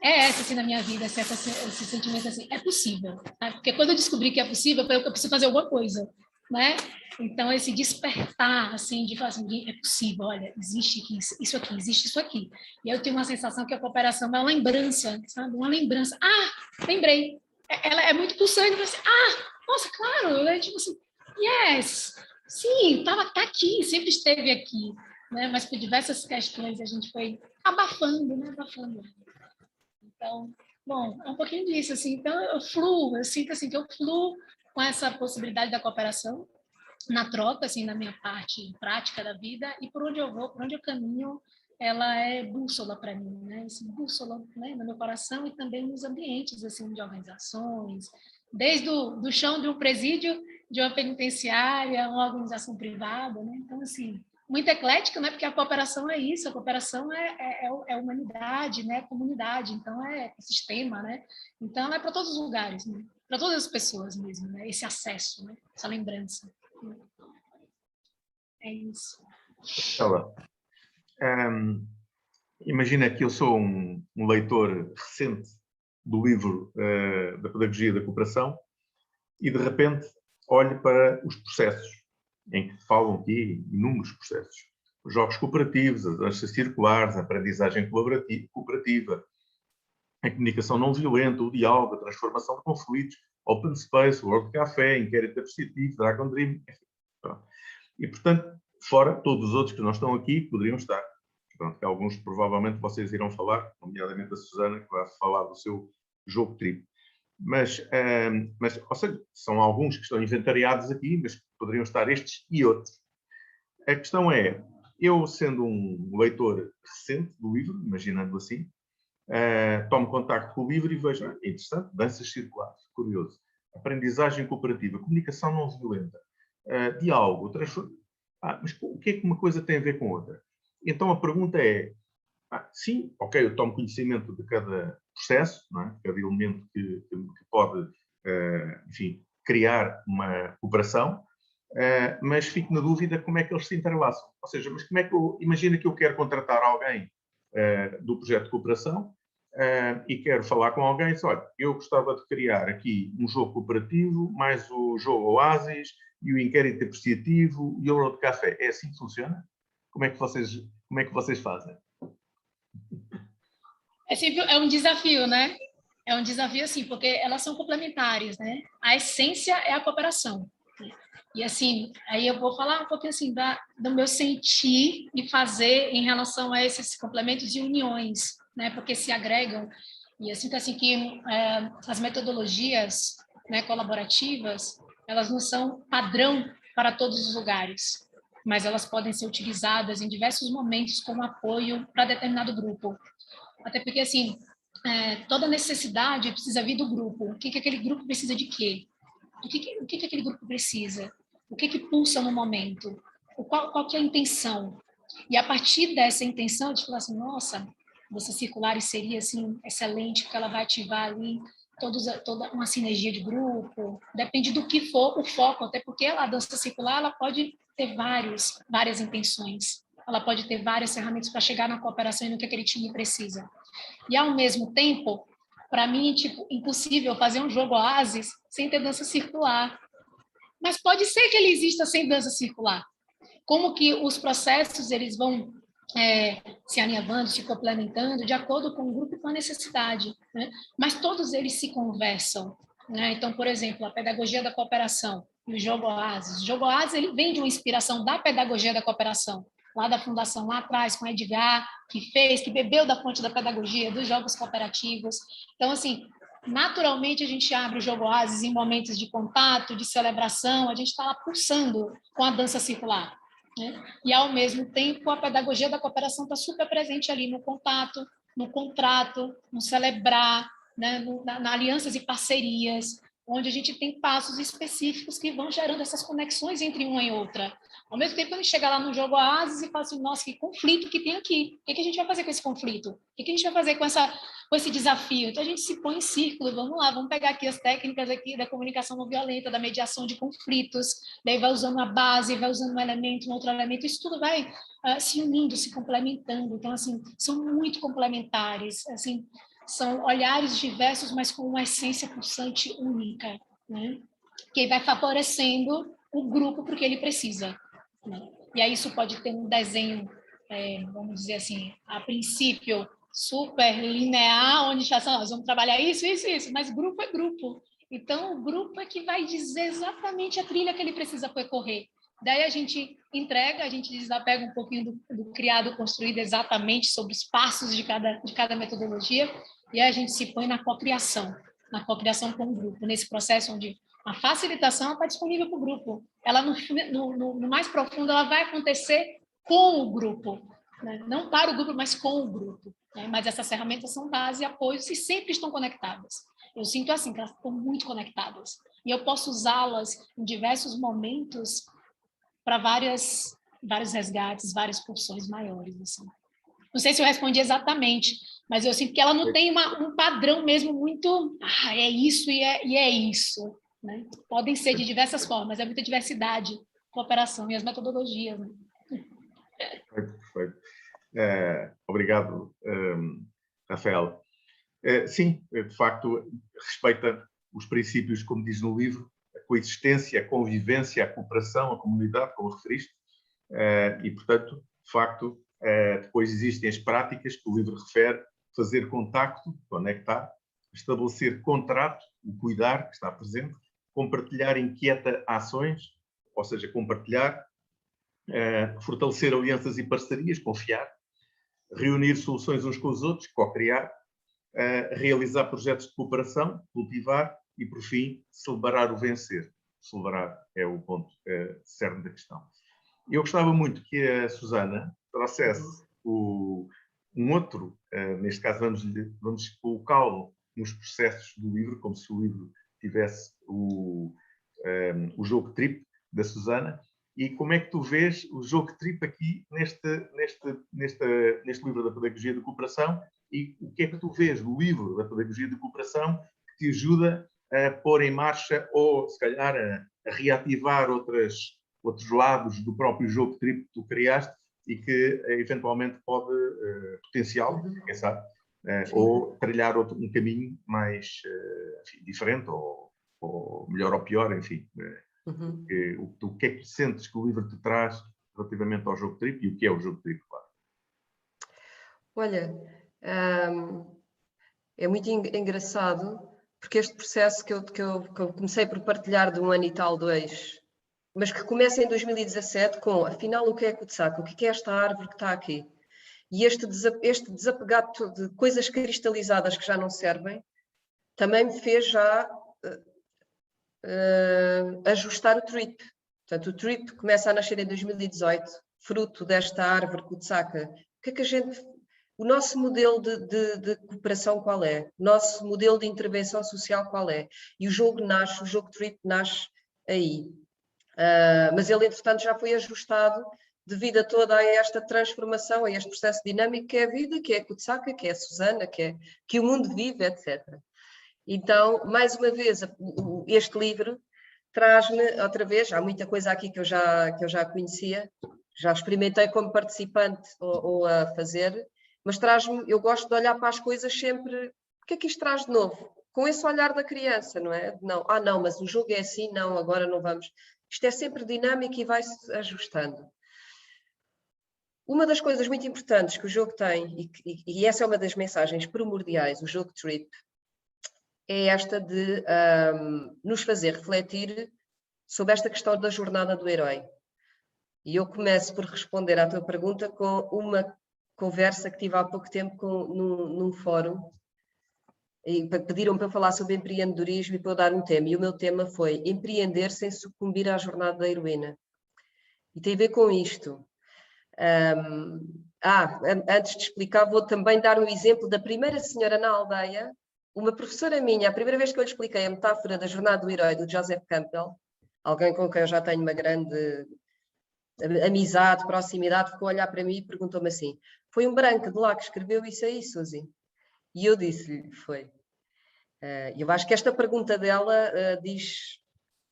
Speaker 3: é essa, assim, na minha vida, esse sentimento, assim, é possível. Né? Porque quando eu descobri que é possível, eu preciso fazer alguma coisa, né? Então, esse despertar, assim, de falar assim, é possível, olha, existe isso aqui, existe isso aqui. E eu tenho uma sensação que a cooperação é uma lembrança, sabe? Uma lembrança. Ah, lembrei. Ela é muito pulsante, eu assim, nossa, claro, é tipo assim, yes, sim, tá aqui, sempre esteve aqui, né? Mas por diversas questões a gente foi abafando, né? Abafando. Então, bom, é um pouquinho disso, assim. Então, eu sinto assim que eu fluo com essa possibilidade da cooperação na troca, assim, na minha parte prática da vida, e por onde eu vou, por onde eu caminho, ela é bússola para mim, né? Esse bússola, né, no meu coração e também nos ambientes, assim, de organizações, desde do chão de um presídio, de uma penitenciária, uma organização privada, né? Então, assim, muito eclética, né? Porque a cooperação é isso, a cooperação é humanidade, né? Comunidade, então é sistema, né? Então, ela é para todos os lugares, né? Para todas as pessoas mesmo, né? Esse acesso, né? Essa lembrança. É isso.
Speaker 1: Ela, imagina que eu sou um leitor recente do livro da Pedagogia da Cooperação e, de repente, olho para os processos, em que falam aqui inúmeros processos. Os jogos cooperativos, as danças circulares, a aprendizagem cooperativa, a comunicação não violenta, o diálogo, a transformação de conflitos, Open Space, World Café, Inquérito Apreciativo, Dragon Dream. E, portanto, fora todos os outros que não estão aqui, poderiam estar. Portanto, alguns provavelmente vocês irão falar, nomeadamente a Susana, que vai falar do seu jogo trip. Mas, ou seja, são alguns que estão inventariados aqui, mas poderiam estar estes e outros. A questão é, eu sendo um leitor recente do livro, imaginando assim, tomo contacto com o livro e vejo, interessante, danças circulares, curioso, aprendizagem cooperativa, comunicação não violenta, diálogo, mas o que é que uma coisa tem a ver com outra? Então a pergunta é, sim, ok, eu tomo conhecimento de cada processo, não é? Cada elemento que pode, enfim, criar uma cooperação, mas fico na dúvida como é que eles se entrelaçam. Ou seja, mas como é que imagina que eu quero contratar alguém do projeto de cooperação e quero falar com alguém e diz, olha, eu gostava de criar aqui um jogo cooperativo, mais o jogo Oasis e o inquérito apreciativo e o World Café. É assim que funciona? Como é que vocês fazem?
Speaker 3: É um desafio, né? É um desafio, assim, porque elas são complementares, né? A essência é a cooperação. E, assim, aí eu vou falar um pouquinho, assim, do meu sentir e fazer em relação a esses complementos e uniões, né? Porque se agregam. E eu sinto, assim, que as metodologias, né, colaborativas, elas não são padrão para todos os lugares, mas elas podem ser utilizadas em diversos momentos como apoio para determinado grupo. Até porque, assim, toda necessidade precisa vir do grupo. O que aquele grupo precisa de quê? O que aquele grupo precisa? O que pulsa no momento? Qual que é a intenção? E a partir dessa intenção, de falar assim, nossa, dança circular seria, assim, excelente, porque ela vai ativar ali toda uma sinergia de grupo. Depende do que for o foco, até porque a dança circular ela pode ter várias intenções. Ela pode ter várias ferramentas para chegar na cooperação e no que aquele time precisa. E, ao mesmo tempo, para mim, tipo, impossível fazer um jogo Oasis sem ter dança circular. Mas pode ser que ele exista sem dança circular. Como que os processos eles vão se alinhavando, se complementando, de acordo com o grupo e com a necessidade. Né? Mas todos eles se conversam. Né? Então, por exemplo, a pedagogia da cooperação e o jogo Oasis. O jogo Oasis ele vem de uma inspiração da pedagogia da cooperação, lá da fundação, lá atrás, com Edgar, que bebeu da fonte da pedagogia, dos jogos cooperativos. Então, assim, naturalmente a gente abre o jogo Oásis em momentos de contato, de celebração, a gente está lá pulsando com a dança circular, né? E, ao mesmo tempo, a pedagogia da cooperação está super presente ali no contato, no contrato, no celebrar, né? Na alianças e parcerias, onde a gente tem passos específicos que vão gerando essas conexões entre uma e outra. Ao mesmo tempo, a gente chega lá no jogo Oásis e fala assim, nossa, que conflito que tem aqui. O que a gente vai fazer com esse conflito? O que a gente vai fazer com esse desafio? Então, a gente se põe em círculo, vamos lá, vamos pegar aqui as técnicas aqui da comunicação não violenta, da mediação de conflitos, daí vai usando a base, vai usando um elemento, um outro elemento, isso tudo vai se unindo, se complementando. Então, assim, são muito complementares, assim, são olhares diversos, mas com uma essência pulsante única, né? Que vai favorecendo o grupo porque ele precisa, né? E aí isso pode ter um desenho, vamos dizer assim, a princípio super linear, onde já nós vamos trabalhar isso, mas grupo é grupo. Então, o grupo é que vai dizer exatamente a trilha que ele precisa percorrer. Daí a gente entrega, a gente desapega um pouquinho do criado construído exatamente sobre os passos de cada metodologia, e aí a gente se põe na cocriação com o grupo, nesse processo onde a facilitação está disponível para o grupo. Ela, no mais profundo, ela vai acontecer com o grupo, né? Não para o grupo, mas com o grupo, né? Mas essas ferramentas são base e apoios e sempre estão conectadas. Eu sinto assim, que elas estão muito conectadas. E eu posso usá-las em diversos momentos para vários resgates, várias funções maiores. Assim. Não sei se eu respondi exatamente, mas eu sinto que ela não tem um padrão mesmo muito... é isso e é isso. Né? Podem ser de diversas formas, é muita diversidade, cooperação e as metodologias. Né?
Speaker 1: Perfeito. Obrigado, Rafael. Sim, de facto, respeita os princípios, como diz no livro, a coexistência, a convivência, a cooperação, a comunidade, como referiste, e, portanto, de facto, depois existem as práticas que o livro refere, fazer contacto, conectar, estabelecer contrato, o cuidar, que está presente, compartilhar inquieta ações, ou seja, compartilhar, fortalecer alianças e parcerias, confiar, reunir soluções uns com os outros, co-criar, realizar projetos de cooperação, cultivar e, por fim, celebrar o vencer. Celebrar é o ponto cerne da questão. Eu gostava muito que a Susana trouxesse um outro, neste caso vamos colocá-lo nos processos do livro, como se o livro tivesse o jogo trip da Susana. E como é que tu vês o jogo trip aqui neste livro da Pedagogia de Cooperação? E o que é que tu vês no livro da Pedagogia de Cooperação que te ajuda a pôr em marcha ou, se calhar, a reativar outros lados do próprio jogo trip que tu criaste e que, eventualmente, pode potenciá-lo, quem sabe, ou trilhar um caminho mais diferente ou melhor ou pior, enfim. O que é que sentes que o livro te traz relativamente ao jogo trip e o que é o jogo trip, claro?
Speaker 2: Olha, é muito engraçado porque este processo que eu comecei por partilhar de 1 ano e tal, 2, mas que começa em 2017 com, afinal, o que é Kutsaka? O que é esta árvore que está aqui? E este desapegar de coisas cristalizadas que já não servem, também me fez já ajustar o trip. Portanto, o trip começa a nascer em 2018, fruto desta árvore Kutsaka. O que é que a gente... O nosso modelo de cooperação qual é? O nosso modelo de intervenção social qual é? E o jogo trip nasce aí. Mas ele, entretanto, já foi ajustado devido a toda esta transformação, a este processo dinâmico que é a vida, que é a Kutsaka, que é a Susana, que o mundo vive, etc. Então, mais uma vez, este livro traz-me outra vez, há muita coisa aqui que eu já conhecia, já experimentei como participante ou a fazer, mas traz-me, eu gosto de olhar para as coisas sempre, o que é que isto traz de novo? Com esse olhar da criança, não é? Não, mas o jogo é assim, não, agora não vamos. Isto é sempre dinâmico e vai-se ajustando. Uma das coisas muito importantes que o jogo tem, e essa é uma das mensagens primordiais, o jogo trip, é esta de nos fazer refletir sobre esta questão da jornada do herói. E eu começo por responder à tua pergunta com uma conversa que tive há pouco tempo num fórum, e pediram para eu falar sobre empreendedorismo e para eu dar um tema, e o meu tema foi empreender sem sucumbir à jornada da heroína. E tem a ver com isto. Antes de explicar, vou também dar um exemplo da primeira senhora na aldeia, uma professora minha, a primeira vez que eu lhe expliquei a metáfora da jornada do herói, do Joseph Campbell, alguém com quem eu já tenho uma grande amizade, proximidade, ficou a olhar para mim e perguntou-me assim, foi um branco de lá que escreveu isso aí, Suzy? E eu disse-lhe, foi. Eu acho que esta pergunta dela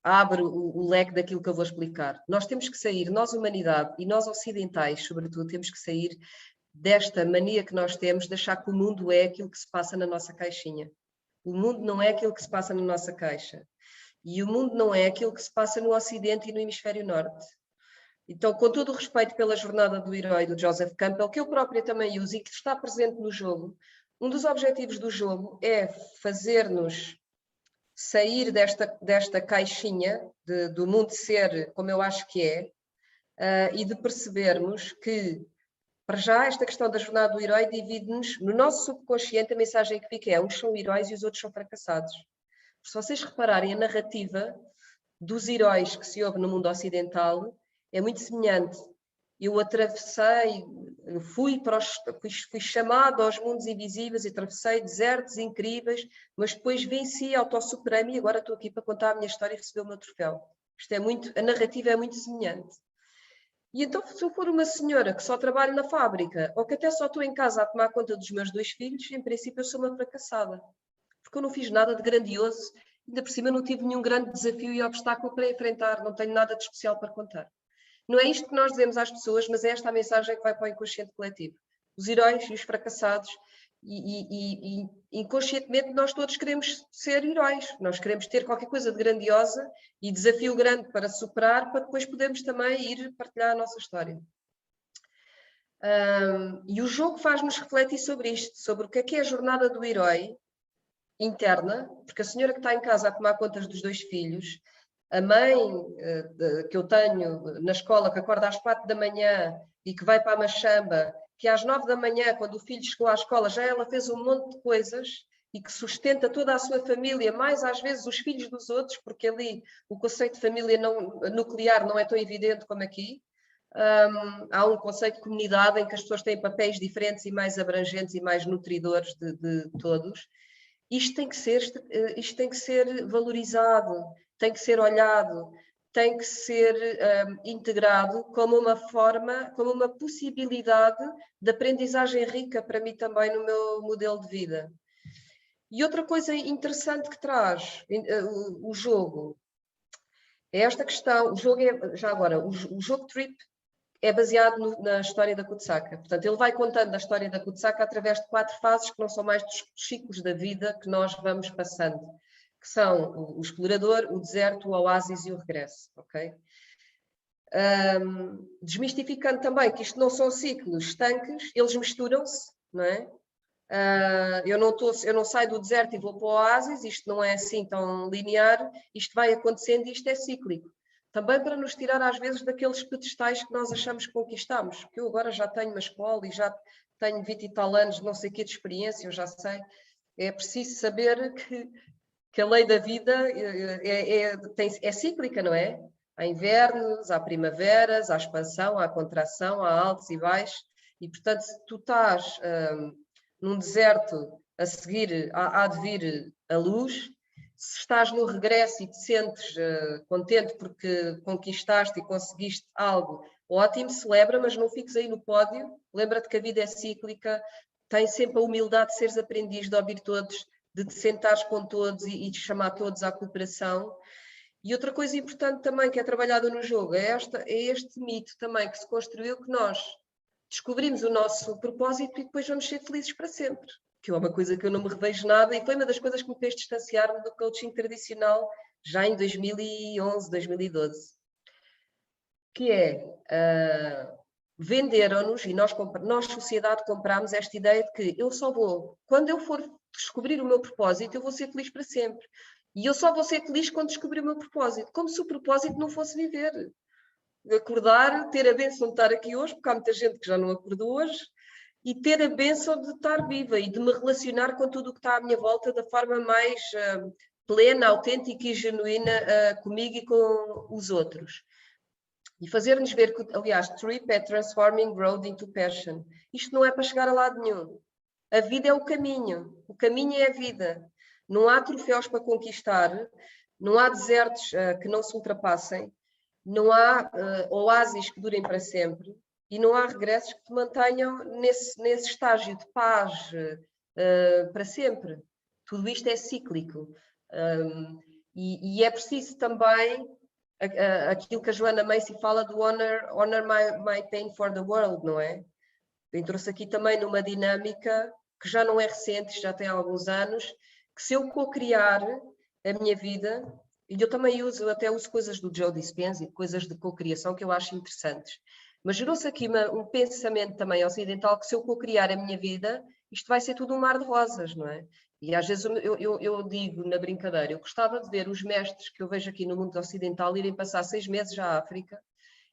Speaker 2: abre o leque daquilo que eu vou explicar. Nós temos que sair, nós humanidade e nós ocidentais, sobretudo, temos que sair desta mania que nós temos de achar que o mundo é aquilo que se passa na nossa caixinha. O mundo não é aquilo que se passa na nossa caixa. E o mundo não é aquilo que se passa no Ocidente e no Hemisfério Norte. Então, com todo o respeito pela jornada do herói do Joseph Campbell, que eu própria também uso e que está presente no jogo, um dos objetivos do jogo é fazer-nos sair desta caixinha do mundo ser como eu acho que é, e de percebermos que, para já, esta questão da jornada do herói divide-nos, no nosso subconsciente, a mensagem que fica é uns são heróis e os outros são fracassados. Se vocês repararem, a narrativa dos heróis que se ouve no mundo ocidental é muito semelhante. Eu atravessei, fui chamado aos mundos invisíveis e atravessei desertos incríveis, mas depois venci, autossuperei-me e agora estou aqui para contar a minha história e receber o meu troféu. A narrativa é muito semelhante. E então, se eu for uma senhora que só trabalha na fábrica, ou que até só estou em casa a tomar conta dos meus 2 filhos, em princípio eu sou uma fracassada. Porque eu não fiz nada de grandioso, ainda por cima não tive nenhum grande desafio e obstáculo para enfrentar, não tenho nada de especial para contar. Não é isto que nós dizemos às pessoas, mas é esta a mensagem que vai para o inconsciente coletivo. Os heróis e os fracassados, e inconscientemente nós todos queremos ser heróis, nós queremos ter qualquer coisa de grandiosa e desafio grande para superar, para depois podermos também ir partilhar a nossa história. E o jogo faz-nos refletir sobre isto, sobre o que é a jornada do herói interna, porque a senhora que está em casa a tomar contas dos 2 filhos, a mãe que eu tenho na escola, que acorda às 4 da manhã e que vai para a machamba, que às 9 da manhã, quando o filho chegou à escola, já ela fez um monte de coisas e que sustenta toda a sua família, mais às vezes os filhos dos outros, porque ali o conceito de família nuclear não é tão evidente como aqui. Há um conceito de comunidade em que as pessoas têm papéis diferentes e mais abrangentes e mais nutridores de todos. Isto tem que ser valorizado, tem que ser olhado, tem que ser integrado como uma forma, como uma possibilidade de aprendizagem rica para mim também no meu modelo de vida. E outra coisa interessante que traz o jogo é esta questão, o jogo Trip é baseado na história da Kutsaka. Portanto, ele vai contando a história da Kutsaka através de 4 fases que não são mais dos ciclos da vida que nós vamos passando, que são o explorador, o deserto, o oásis e o regresso. Okay? Desmistificando também que isto não são ciclos estanques, eles misturam-se, não é? Eu não saio do deserto e vou para o oásis, isto não é assim tão linear, isto vai acontecendo e isto é cíclico. Também para nos tirar às vezes daqueles pedestais que nós achamos que conquistamos, que eu agora já tenho uma escola e já tenho 20 e tal anos, não sei o que de experiência, eu já sei. É preciso saber que a lei da vida é cíclica, não é? Há invernos, há primaveras, há expansão, há contração, há altos e baixos, e portanto se tu estás num deserto a seguir, há de vir a luz. Se estás no regresso e te sentes contente porque conquistaste e conseguiste algo, ótimo, celebra, mas não fiques aí no pódio. Lembra-te que a vida é cíclica, tem sempre a humildade de seres aprendiz, de ouvir todos, de te sentares com todos e de chamar todos à cooperação. E outra coisa importante também que é trabalhada no jogo é este mito também que se construiu, que nós descobrimos o nosso propósito e depois vamos ser felizes para sempre. Que é uma coisa que eu não me revejo nada e foi uma das coisas que me fez distanciar-me do coaching tradicional já em 2011, 2012. Que é, venderam-nos, e nós sociedade compramos esta ideia de que eu só vou, quando eu for descobrir o meu propósito, eu vou ser feliz para sempre. E eu só vou ser feliz quando descobrir o meu propósito. Como se o propósito não fosse viver. Acordar, ter a bênção de estar aqui hoje, porque há muita gente que já não acordou hoje, e ter a bênção de estar viva e de me relacionar com tudo o que está à minha volta da forma mais plena, autêntica e genuína comigo e com os outros. E fazer-nos ver que, aliás, trip é transforming road into passion. Isto não é para chegar a lado nenhum. A vida é o caminho é a vida. Não há troféus para conquistar, não há desertos que não se ultrapassem, não há oásis que durem para sempre e não há regressos que te mantenham nesse estágio de paz para sempre. Tudo isto é cíclico. E é preciso também aquilo que a Joanna Macy fala do honor my pain for the world, não é? Eu trouxe aqui também numa dinâmica que já não é recente, já tem alguns anos, que se eu co-criar a minha vida, e eu também até uso coisas do Joe Dispenza e coisas de co-criação que eu acho interessantes, mas gerou-se aqui um pensamento também ocidental que se eu co-criar a minha vida, isto vai ser tudo um mar de rosas, não é? E às vezes eu digo na brincadeira, eu gostava de ver os mestres que eu vejo aqui no mundo ocidental irem passar 6 meses à África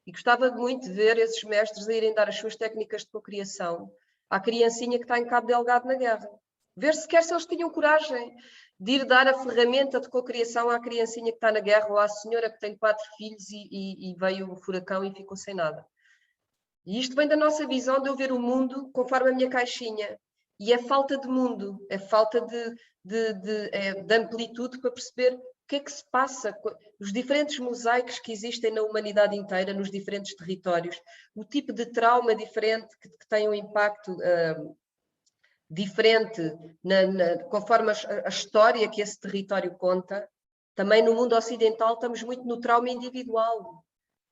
Speaker 2: e gostava muito de ver esses mestres a irem dar as suas técnicas de cocriação à criancinha que está em Cabo Delgado na guerra. Ver sequer se eles tinham coragem de ir dar a ferramenta de cocriação à criancinha que está na guerra ou à senhora que tem 4 filhos e veio o furacão e ficou sem nada. E isto vem da nossa visão de eu ver o mundo conforme a minha caixinha. E é falta de mundo, é falta de amplitude para perceber o que é que se passa, os diferentes mosaicos que existem na humanidade inteira, nos diferentes territórios, o tipo de trauma diferente que tem um impacto diferente conforme a história que esse território conta. Também no mundo ocidental estamos muito no trauma individual,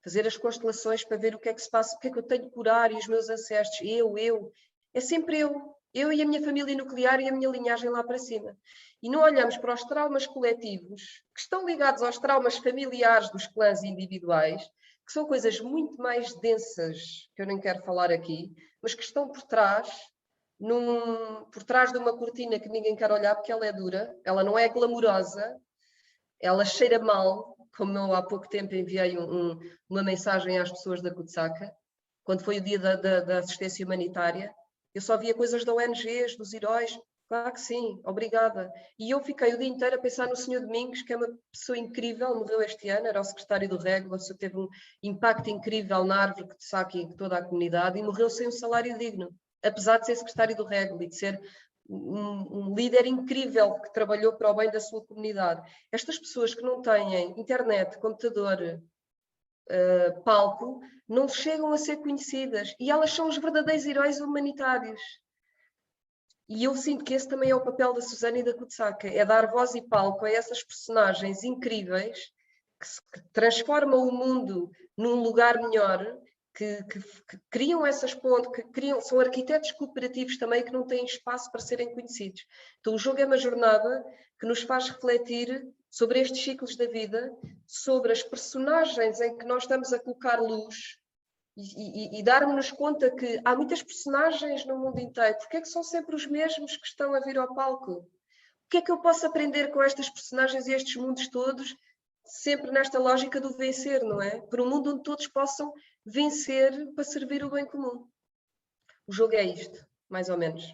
Speaker 2: fazer as constelações para ver o que é que se passa, o que é que eu tenho que curar e os meus ancestros, é sempre eu e a minha família nuclear e a minha linhagem lá para cima. E não olhamos para os traumas coletivos, que estão ligados aos traumas familiares dos clãs individuais, que são coisas muito mais densas, que eu nem quero falar aqui, mas que estão por trás de uma cortina que ninguém quer olhar porque ela é dura, ela não é glamourosa, ela cheira mal, como eu há pouco tempo enviei uma mensagem às pessoas da Kutsaka, quando foi o dia da assistência humanitária. Eu só via coisas da ONGs, dos heróis. Claro que sim, obrigada. E eu fiquei o dia inteiro a pensar no Sr. Domingos, que é uma pessoa incrível, morreu este ano, era o secretário do REG, uma pessoa que teve um impacto incrível na árvore que Kutsaka e em toda a comunidade, e morreu sem um salário digno, apesar de ser secretário do REG e de ser um líder incrível que trabalhou para o bem da sua comunidade. Estas pessoas que não têm internet, computador, palco, não chegam a ser conhecidas e elas são os verdadeiros heróis humanitários. E eu sinto que esse também é o papel da Susana e da Kutsaka, é dar voz e palco a essas personagens incríveis que transformam o mundo num lugar melhor, que criam essas pontes, são arquitetos cooperativos também que não têm espaço para serem conhecidos. Então o jogo é uma jornada que nos faz refletir sobre estes ciclos da vida, sobre as personagens em que nós estamos a colocar luz e darmos-nos conta que há muitas personagens no mundo inteiro. Porque é que são sempre os mesmos que estão a vir ao palco? O que é que eu posso aprender com estas personagens e estes mundos todos, sempre nesta lógica do vencer, não é? Para um mundo onde todos possam vencer para servir o bem comum. O jogo é isto, mais ou menos.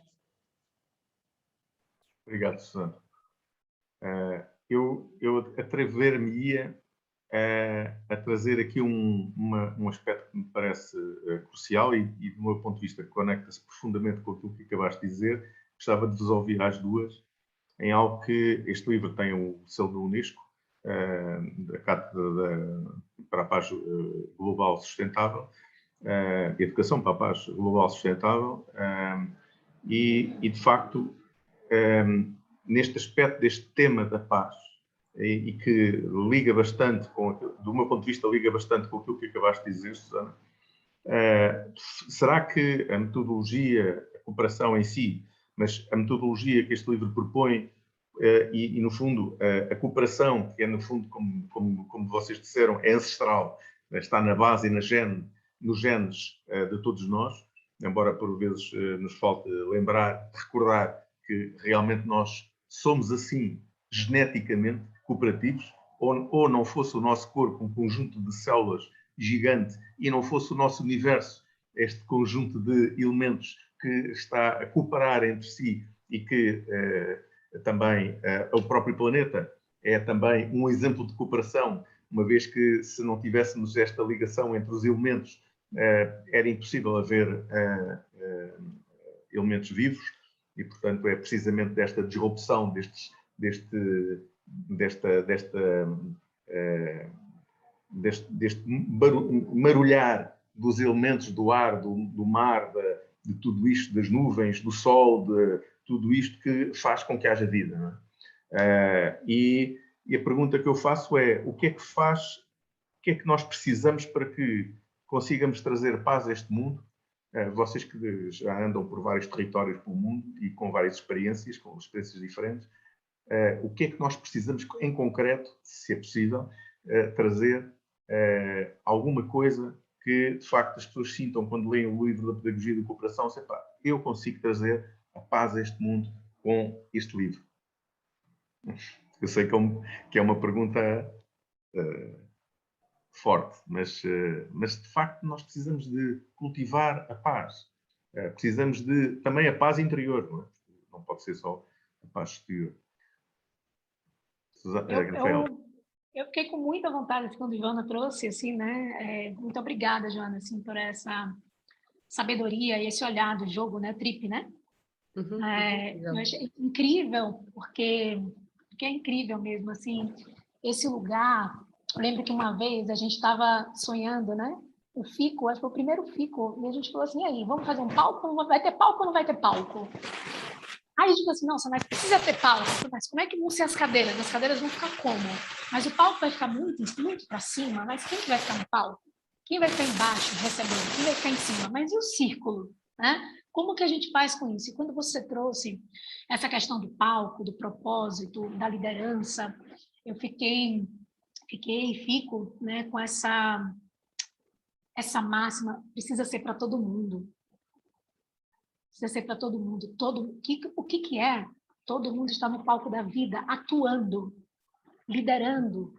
Speaker 1: Obrigado, Susana. Eu atrever-me-ia a trazer aqui um aspecto que me parece crucial e, do meu ponto de vista, conecta-se profundamente com aquilo que acabaste de dizer. Gostava de vos ouvir às duas em algo que este livro tem o selo da Unesco, da Cátedra para a Paz Global Sustentável, Educação para a Paz Global Sustentável, e de facto, neste aspecto deste tema da paz, e que liga bastante, do meu ponto de vista, liga bastante com aquilo que acabaste de dizer, Susana, será que a metodologia, a cooperação em si, mas a metodologia que este livro propõe, e no fundo, a cooperação, que é no fundo, como vocês disseram, é ancestral, está na base e nos genes de todos nós, embora por vezes nos falte recordar que realmente nós somos assim, geneticamente cooperativos, ou não fosse o nosso corpo um conjunto de células gigante e não fosse o nosso universo este conjunto de elementos que está a cooperar entre si e que também o próprio planeta é também um exemplo de cooperação, uma vez que se não tivéssemos esta ligação entre os elementos, era impossível haver elementos vivos e, portanto, é precisamente desta disrupção, deste marulhar dos elementos do ar, do mar, de tudo isto, das nuvens, do sol, de tudo isto que faz com que haja vida. Não é? E a pergunta que eu faço é: o que é que nós precisamos para que consigamos trazer paz a este mundo? Vocês que já andam por vários territórios pelo mundo e com várias experiências, com experiências diferentes, o que é que nós precisamos, em concreto, se é possível, trazer alguma coisa que, de facto, as pessoas sintam quando leem o livro da Pedagogia da Cooperação, sei, pá, eu consigo trazer a paz a este mundo com este livro. Eu sei que é uma pergunta forte, mas de facto nós precisamos de cultivar a paz. Precisamos de também a paz interior, não é? Não pode ser só a paz exterior.
Speaker 3: Eu fiquei com muita vontade quando a Ivana trouxe, assim, né? Muito obrigada, Joana, assim, por essa sabedoria e esse olhar do jogo, né? Trip, né? Eu achei incrível, porque é incrível mesmo, assim, esse lugar. Eu lembro que uma vez a gente estava sonhando, né? O FICO, acho que foi o primeiro FICO, e a gente falou assim: e aí, vamos fazer um palco? Vai ter palco ou não vai ter palco? Aí a gente falou assim: nossa, mas precisa ter palco. Mas como é que vão ser as cadeiras? As cadeiras vão ficar como? Mas o palco vai ficar muito para cima, mas quem que vai ficar no palco? Quem vai ficar embaixo recebendo? Quem vai ficar em cima? Mas e o círculo, né? Como que a gente faz com isso? E quando você trouxe essa questão do palco, do propósito, da liderança, eu fico, né, com essa máxima: precisa ser para todo mundo. Precisa ser para todo mundo. O que é? Todo mundo está no palco da vida, atuando, liderando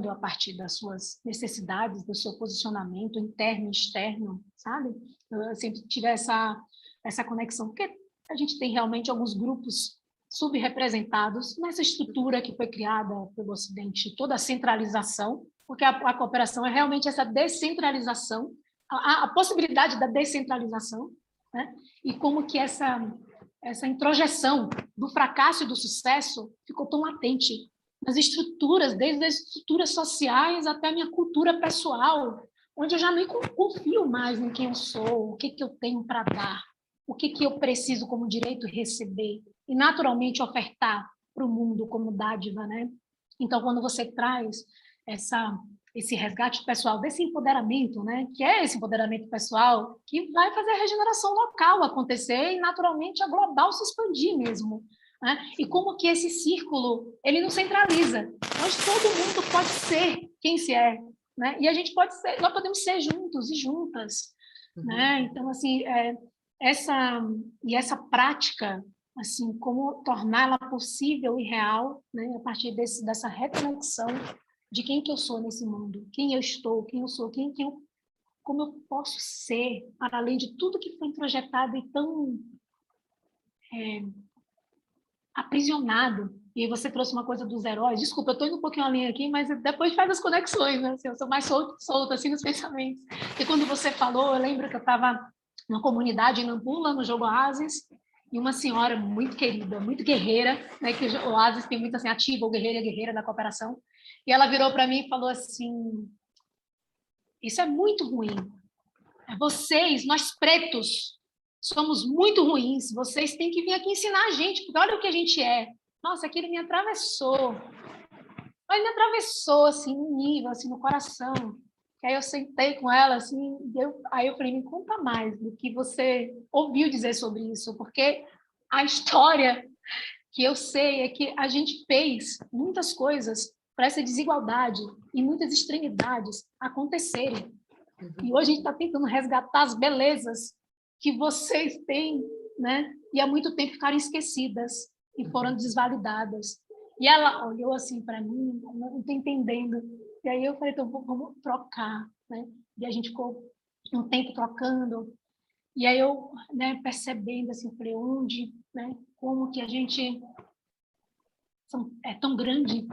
Speaker 3: a partir das suas necessidades, do seu posicionamento interno e externo, sabe? Eu sempre tive essa conexão, porque a gente tem realmente alguns grupos subrepresentados nessa estrutura que foi criada pelo Ocidente, toda a centralização, porque a cooperação é realmente essa descentralização, a possibilidade da descentralização, né? E como que essa introjeção do fracasso e do sucesso ficou tão latente nas estruturas, desde as estruturas sociais até a minha cultura pessoal, onde eu já nem confio mais em quem eu sou, o que eu tenho para dar, o que eu preciso como direito receber e naturalmente ofertar para o mundo como dádiva, né? Então, quando você traz esse resgate pessoal, desse empoderamento, né? Que é esse empoderamento pessoal que vai fazer a regeneração local acontecer e naturalmente a global se expandir mesmo. Né? E como que esse círculo, ele não centraliza, onde todo mundo pode ser quem se é, né? E nós podemos ser juntos e juntas, né? Então, assim, essa prática, assim, como torná-la possível e real, né? A partir dessa reconexão de quem que eu sou nesse mundo, quem eu estou, quem eu sou, como eu posso ser, para além de tudo que foi introjetado e tão aprisionado. E aí você trouxe uma coisa dos heróis. Desculpa, eu estou indo um pouquinho além aqui, mas depois faz as conexões, né? Assim, eu sou mais solta assim, nos pensamentos. E quando você falou, eu lembro que eu estava numa comunidade em Nampula, no jogo Oasis, e uma senhora muito querida, muito guerreira, né? Que o Oasis tem muito assim, ativa, ou guerreira da cooperação. E ela virou para mim e falou assim: isso é muito ruim. Vocês, nós pretos, somos muito ruins, vocês têm que vir aqui ensinar a gente, porque olha o que a gente é. Nossa, aquilo me atravessou. Ele me atravessou, assim, no nível, assim, no coração. E aí eu sentei com ela, assim, aí eu falei: me conta mais do que você ouviu dizer sobre isso, porque a história que eu sei é que a gente fez muitas coisas para essa desigualdade e muitas extremidades acontecerem. E hoje a gente está tentando resgatar as belezas que vocês têm, né? E há muito tempo ficaram esquecidas e foram desvalidadas. E ela olhou assim para mim, não estou entendendo. E aí eu falei: então vamos trocar, né? E a gente ficou um tempo trocando. E aí eu, né, percebendo assim, falei, onde, né, como que a gente é tão grande,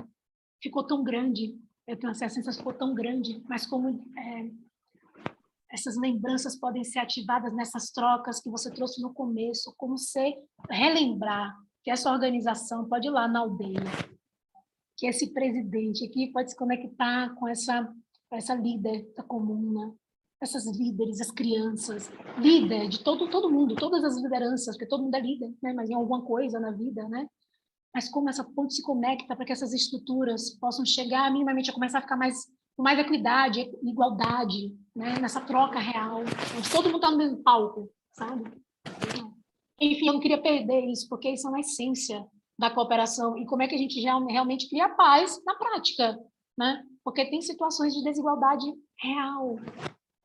Speaker 3: ficou tão grande, eu tenho essa sensação que ficou tão grande, mas como essas lembranças podem ser ativadas nessas trocas que você trouxe no começo, como você relembrar que essa organização pode ir lá na aldeia, que esse presidente aqui pode se conectar com essa líder da comuna, essas líderes, as crianças, líder de todo mundo, todas as lideranças, porque todo mundo é líder, né? Mas em alguma coisa na vida, né? Mas como essa ponte se conecta para que essas estruturas possam chegar minimamente a começar a ficar com mais equidade, igualdade, né? Nessa troca real, onde todo mundo está no mesmo palco, sabe? Enfim, eu não queria perder isso, porque isso é uma essência da cooperação e como é que a gente realmente cria paz na prática, né? Porque tem situações de desigualdade real,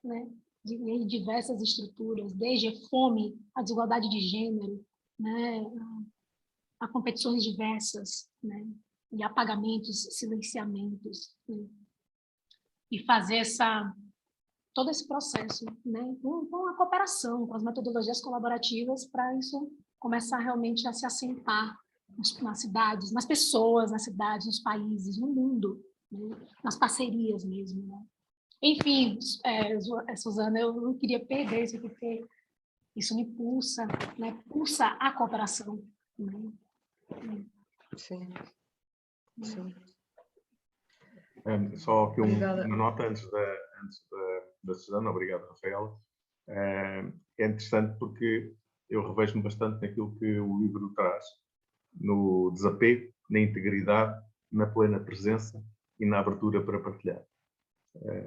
Speaker 3: né? Em diversas estruturas, desde a fome, a desigualdade de gênero, né? A competições diversas, né? E apagamentos, silenciamentos, né? E fazer todo esse processo, né? Com a cooperação, com as metodologias colaborativas, para isso começar realmente a se assentar nas cidades, nas pessoas, nas cidades, nos países, no mundo, né? Nas parcerias mesmo, né? Enfim, Suzana, eu não queria perder isso, porque isso me pulsa, né? Pulsa a cooperação, né?
Speaker 2: Sim. Sim.
Speaker 1: Só aqui
Speaker 2: Obrigada.
Speaker 1: uma nota antes da Suzana, obrigado, Rafael. É interessante porque eu revejo-me bastante naquilo que o livro traz, no desapego, na integridade, na plena presença e na abertura para partilhar.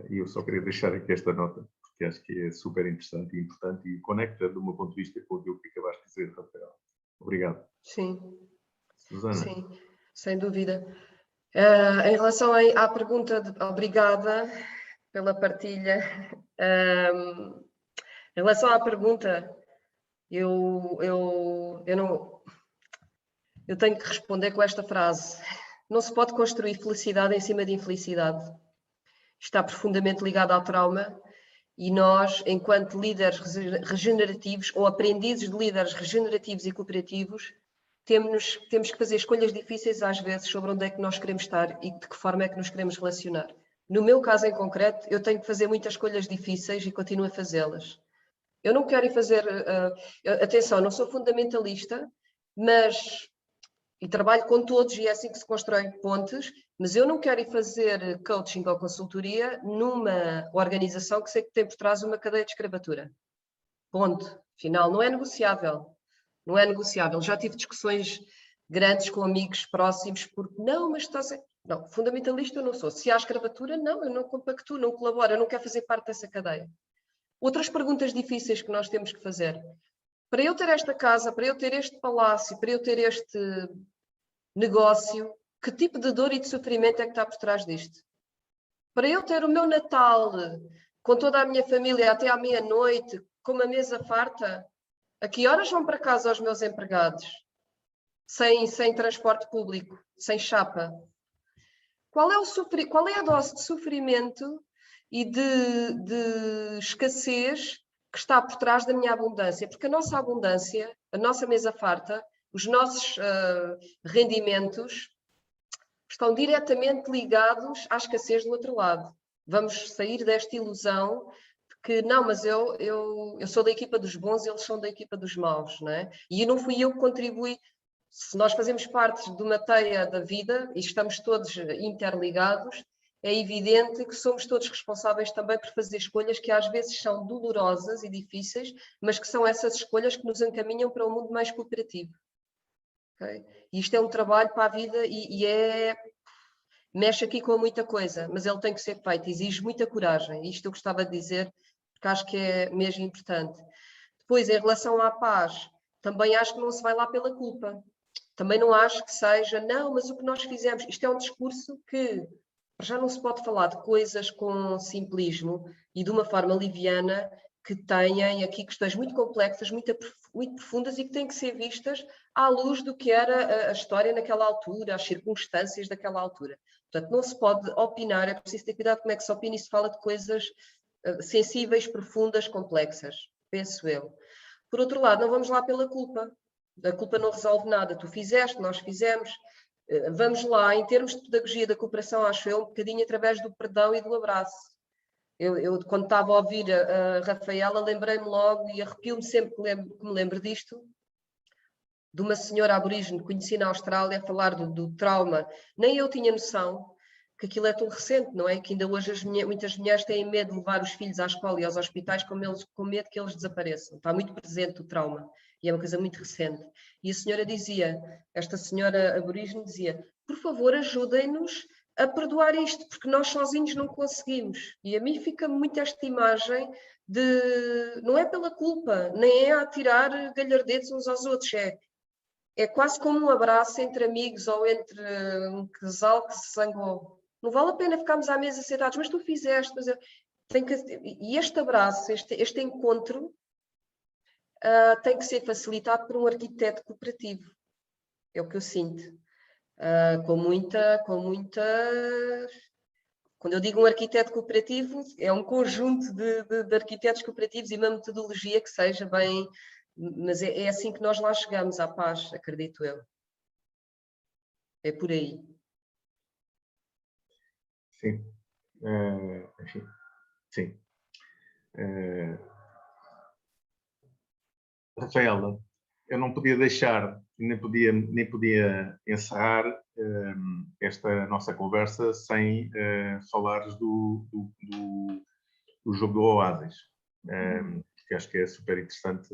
Speaker 1: E eu só queria deixar aqui esta nota, porque acho que é super interessante e importante e conecta, do meu ponto de vista, com aquilo que acabaste de dizer, Rafael. Obrigado.
Speaker 2: Sim.
Speaker 1: Susana.
Speaker 2: Sim, sem dúvida. Em relação à pergunta, obrigada pela partilha. Em relação à pergunta, eu tenho que responder com esta frase. Não se pode construir felicidade em cima de infelicidade. Está profundamente ligado ao trauma e nós, enquanto líderes regenerativos ou aprendizes de líderes regenerativos e cooperativos, temos que fazer escolhas difíceis às vezes sobre onde é que nós queremos estar e de que forma é que nos queremos relacionar. No meu caso em concreto, eu tenho que fazer muitas escolhas difíceis e continuo a fazê-las. Eu não quero ir fazer... atenção, não sou fundamentalista, mas... E trabalho com todos e é assim que se constroem pontes, mas eu não quero ir fazer coaching ou consultoria numa organização que sei que tem por trás uma cadeia de escravatura. Ponto. Final. Não é negociável. Não é negociável. Já tive discussões grandes com amigos próximos, porque não, mas estás a... Não, fundamentalista eu não sou. Se há escravatura, não, eu não compactuo, não colaboro, eu não quero fazer parte dessa cadeia. Outras perguntas difíceis que nós temos que fazer. Para eu ter esta casa, para eu ter este palácio, para eu ter este negócio, que tipo de dor e de sofrimento é que está por trás disto? Para eu ter o meu Natal com toda a minha família até à meia-noite, com uma mesa farta, a que horas vão para casa os meus empregados? Sem transporte público, sem chapa? Qual é a dose de sofrimento e de escassez que está por trás da minha abundância? Porque a nossa abundância, a nossa mesa farta, os nossos rendimentos estão diretamente ligados à escassez do outro lado. Vamos sair desta ilusão de que, não, mas eu sou da equipa dos bons e eles são da equipa dos maus, não é? E não fui eu que contribuí. Se nós fazemos parte de uma teia da vida e estamos todos interligados, é evidente que somos todos responsáveis também por fazer escolhas que às vezes são dolorosas e difíceis, mas que são essas escolhas que nos encaminham para um mundo mais cooperativo. Okay? E isto é um trabalho para a vida mexe aqui com muita coisa, mas ele tem que ser feito, exige muita coragem. Isto eu gostava de dizer, porque acho que é mesmo importante. Depois, em relação à paz, também acho que não se vai lá pela culpa. Também não acho que seja, não, mas o que nós fizemos, isto é um discurso que já não se pode falar de coisas com simplismo e de uma forma liviana, que têm aqui questões muito complexas, muito profundas e que têm que ser vistas à luz do que era a história naquela altura, as circunstâncias daquela altura. Portanto, não se pode opinar, é preciso ter cuidado como é que se opina e se fala de coisas sensíveis, profundas, complexas. penso eu. Por outro lado, não vamos lá pela culpa. A culpa não resolve nada. Tu fizeste, nós fizemos. Vamos lá, em termos de pedagogia da cooperação, acho eu, um bocadinho através do perdão e do abraço. Eu quando estava a ouvir a Rafaela, lembrei-me logo, e arrepio-me sempre que me lembro disto, de uma senhora aborígene que conheci na Austrália a falar do trauma. Nem eu tinha noção que aquilo é tão recente, não é? Que ainda hoje muitas mulheres têm medo de levar os filhos à escola e aos hospitais com medo que eles desapareçam. Está muito presente o trauma e é uma coisa muito recente. E a senhora dizia, esta senhora aborígene dizia, por favor, ajudem-nos a perdoar isto, porque nós sozinhos não conseguimos. E a mim fica muito esta imagem de, não é pela culpa, nem é a tirar galhardetes uns aos outros, é quase como um abraço entre amigos ou entre um casal que se zangou. Não vale a pena ficarmos à mesa sentados, mas tu fizeste, mas eu tenho que... E este abraço, este encontro tem que ser facilitado por um arquiteto cooperativo. É o que eu sinto. Com muita... Quando eu digo um arquiteto cooperativo, é um conjunto de arquitetos cooperativos e uma metodologia que seja bem... Mas é assim que nós lá chegamos à paz, acredito eu. É por aí.
Speaker 1: Sim. Enfim. Sim. Rafaela, eu não podia deixar, nem podia encerrar esta nossa conversa sem falares do jogo do Oasis, que acho que é super interessante.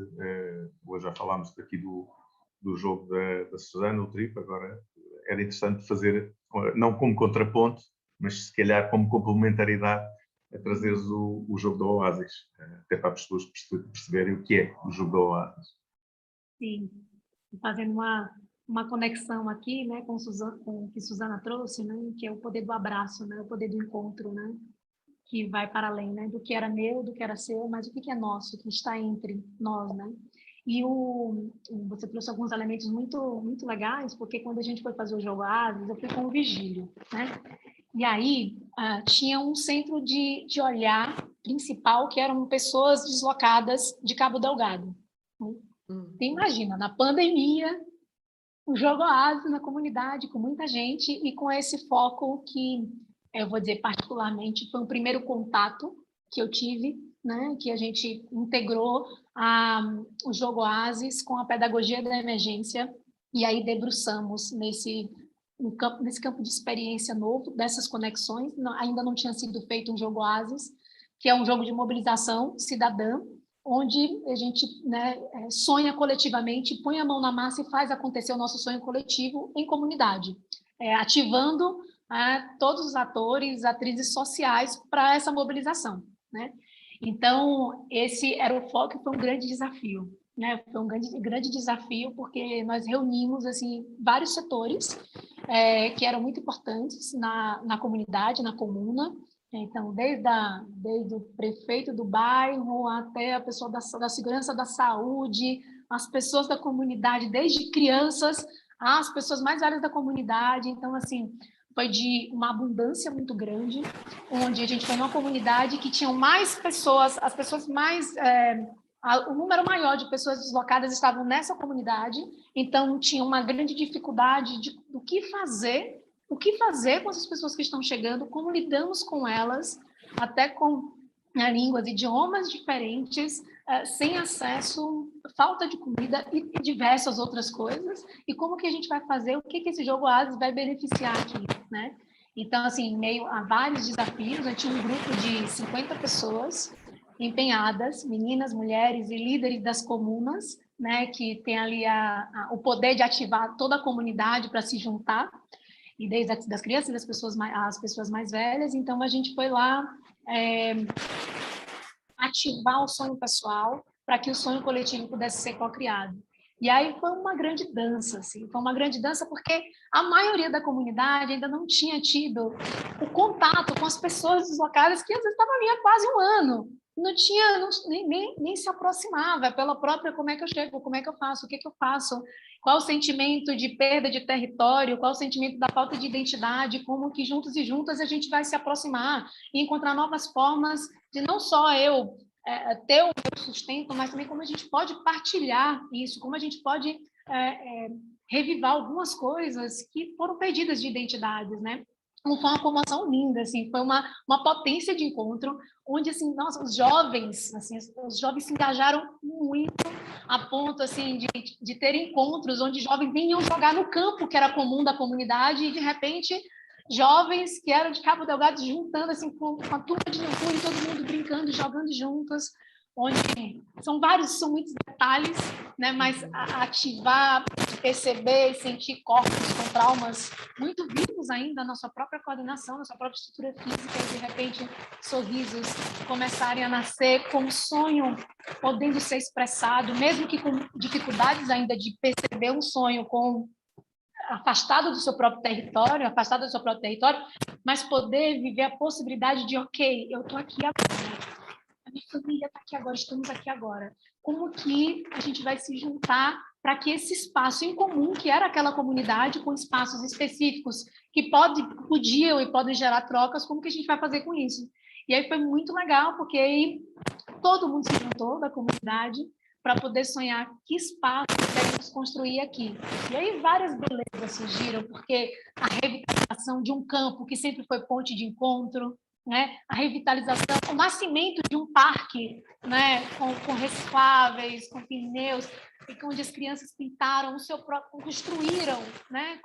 Speaker 1: Hoje já falámos aqui do jogo da Susana, o Trip, agora era interessante fazer, não como contraponto, mas se calhar como complementaridade, a trazeres o jogo do Oasis, até para as pessoas perceberem o que é o jogo do Oasis.
Speaker 3: Sim, fazendo uma conexão aqui, né, com o que Susana trouxe, né, que é o poder do abraço, né, o poder do encontro, né, que vai para além, né, do que era meu, do que era seu, mas o que é nosso, que está entre nós, né. E você trouxe alguns elementos muito, muito legais, porque quando a gente foi fazer o jogo Oasis, eu fui com o Vigílio, né. E aí tinha um centro de olhar principal, que eram pessoas deslocadas de Cabo Delgado. Você imagina, na pandemia, um jogo Oasis na comunidade, com muita gente, e com esse foco que, eu vou dizer particularmente, foi o primeiro contato que eu tive, né, que a gente integrou o jogo Oasis com a pedagogia da emergência, e aí debruçamos nesse campo de experiência novo, dessas conexões. Ainda não tinha sido feito um jogo Oasis, que é um jogo de mobilização cidadã, onde a gente, né, sonha coletivamente, põe a mão na massa e faz acontecer o nosso sonho coletivo em comunidade, ativando todos os atores, atrizes sociais para essa mobilização, né? Então, esse era o foco e foi um grande desafio, né? Foi um grande desafio, porque nós reunimos assim, vários setores que eram muito importantes na comunidade, na comuna. Então, desde o prefeito do bairro até a pessoa da segurança da saúde, as pessoas da comunidade, desde crianças às pessoas mais velhas da comunidade. Então, assim, foi de uma abundância muito grande, onde a gente foi numa comunidade que tinham mais pessoas, as pessoas mais... o número maior de pessoas deslocadas estavam nessa comunidade, então tinha uma grande dificuldade do que fazer com essas pessoas que estão chegando, como lidamos com elas, até com línguas, idiomas diferentes, sem acesso, falta de comida e diversas outras coisas, e como que a gente vai fazer, o que esse jogo Oasis vai beneficiar aqui, né? Então, assim, em meio a vários desafios, eu tinha um grupo de 50 pessoas empenhadas, meninas, mulheres e líderes das comunas, né, que tem ali o poder de ativar toda a comunidade para se juntar, e desde das crianças e as pessoas mais velhas. Então, a gente foi lá ativar o sonho pessoal para que o sonho coletivo pudesse ser co-criado. E aí foi uma grande dança, assim, foi uma grande dança porque a maioria da comunidade ainda não tinha tido o contato com as pessoas deslocadas que às vezes estavam ali há quase um ano, não tinha, nem se aproximava pela própria, como é que eu chego, como é que eu faço, o que eu faço, qual o sentimento de perda de território, qual o sentimento da falta de identidade, como que juntos e juntas a gente vai se aproximar e encontrar novas formas de não só eu ter o meu sustento, mas também como a gente pode partilhar isso, como a gente pode revivar algumas coisas que foram perdidas de identidades, né? Foi uma comoção linda, assim, foi uma potência de encontro, onde, assim, nossa, os jovens se engajaram muito, a ponto, assim, de ter encontros onde jovens vinham jogar no campo, que era comum da comunidade, e, de repente, jovens que eram de Cabo Delgado se juntando, assim, com a turma de Nampula, e todo mundo brincando, jogando juntos, onde são muitos detalhes, né? Mas ativar, perceber e sentir corpos com traumas muito vivos ainda na sua própria coordenação, na sua própria estrutura física, e de repente sorrisos começarem a nascer com um sonho podendo ser expressado, mesmo que com dificuldades ainda de perceber um sonho afastado do seu próprio território, mas poder viver a possibilidade de, ok, eu estou aqui agora, a minha família está aqui agora, estamos aqui agora. Como que a gente vai se juntar para que esse espaço em comum, que era aquela comunidade, com espaços específicos que podiam e podem gerar trocas, como que a gente vai fazer com isso? E aí foi muito legal, porque aí todo mundo se juntou da comunidade para poder sonhar que espaço devemos construir aqui. E aí várias belezas surgiram, porque a revitalização de um campo que sempre foi ponte de encontro, né? A revitalização, o nascimento de um parque, né? com recicláveis, com pneus, e onde as crianças pintaram o seu próprio, construíram, né?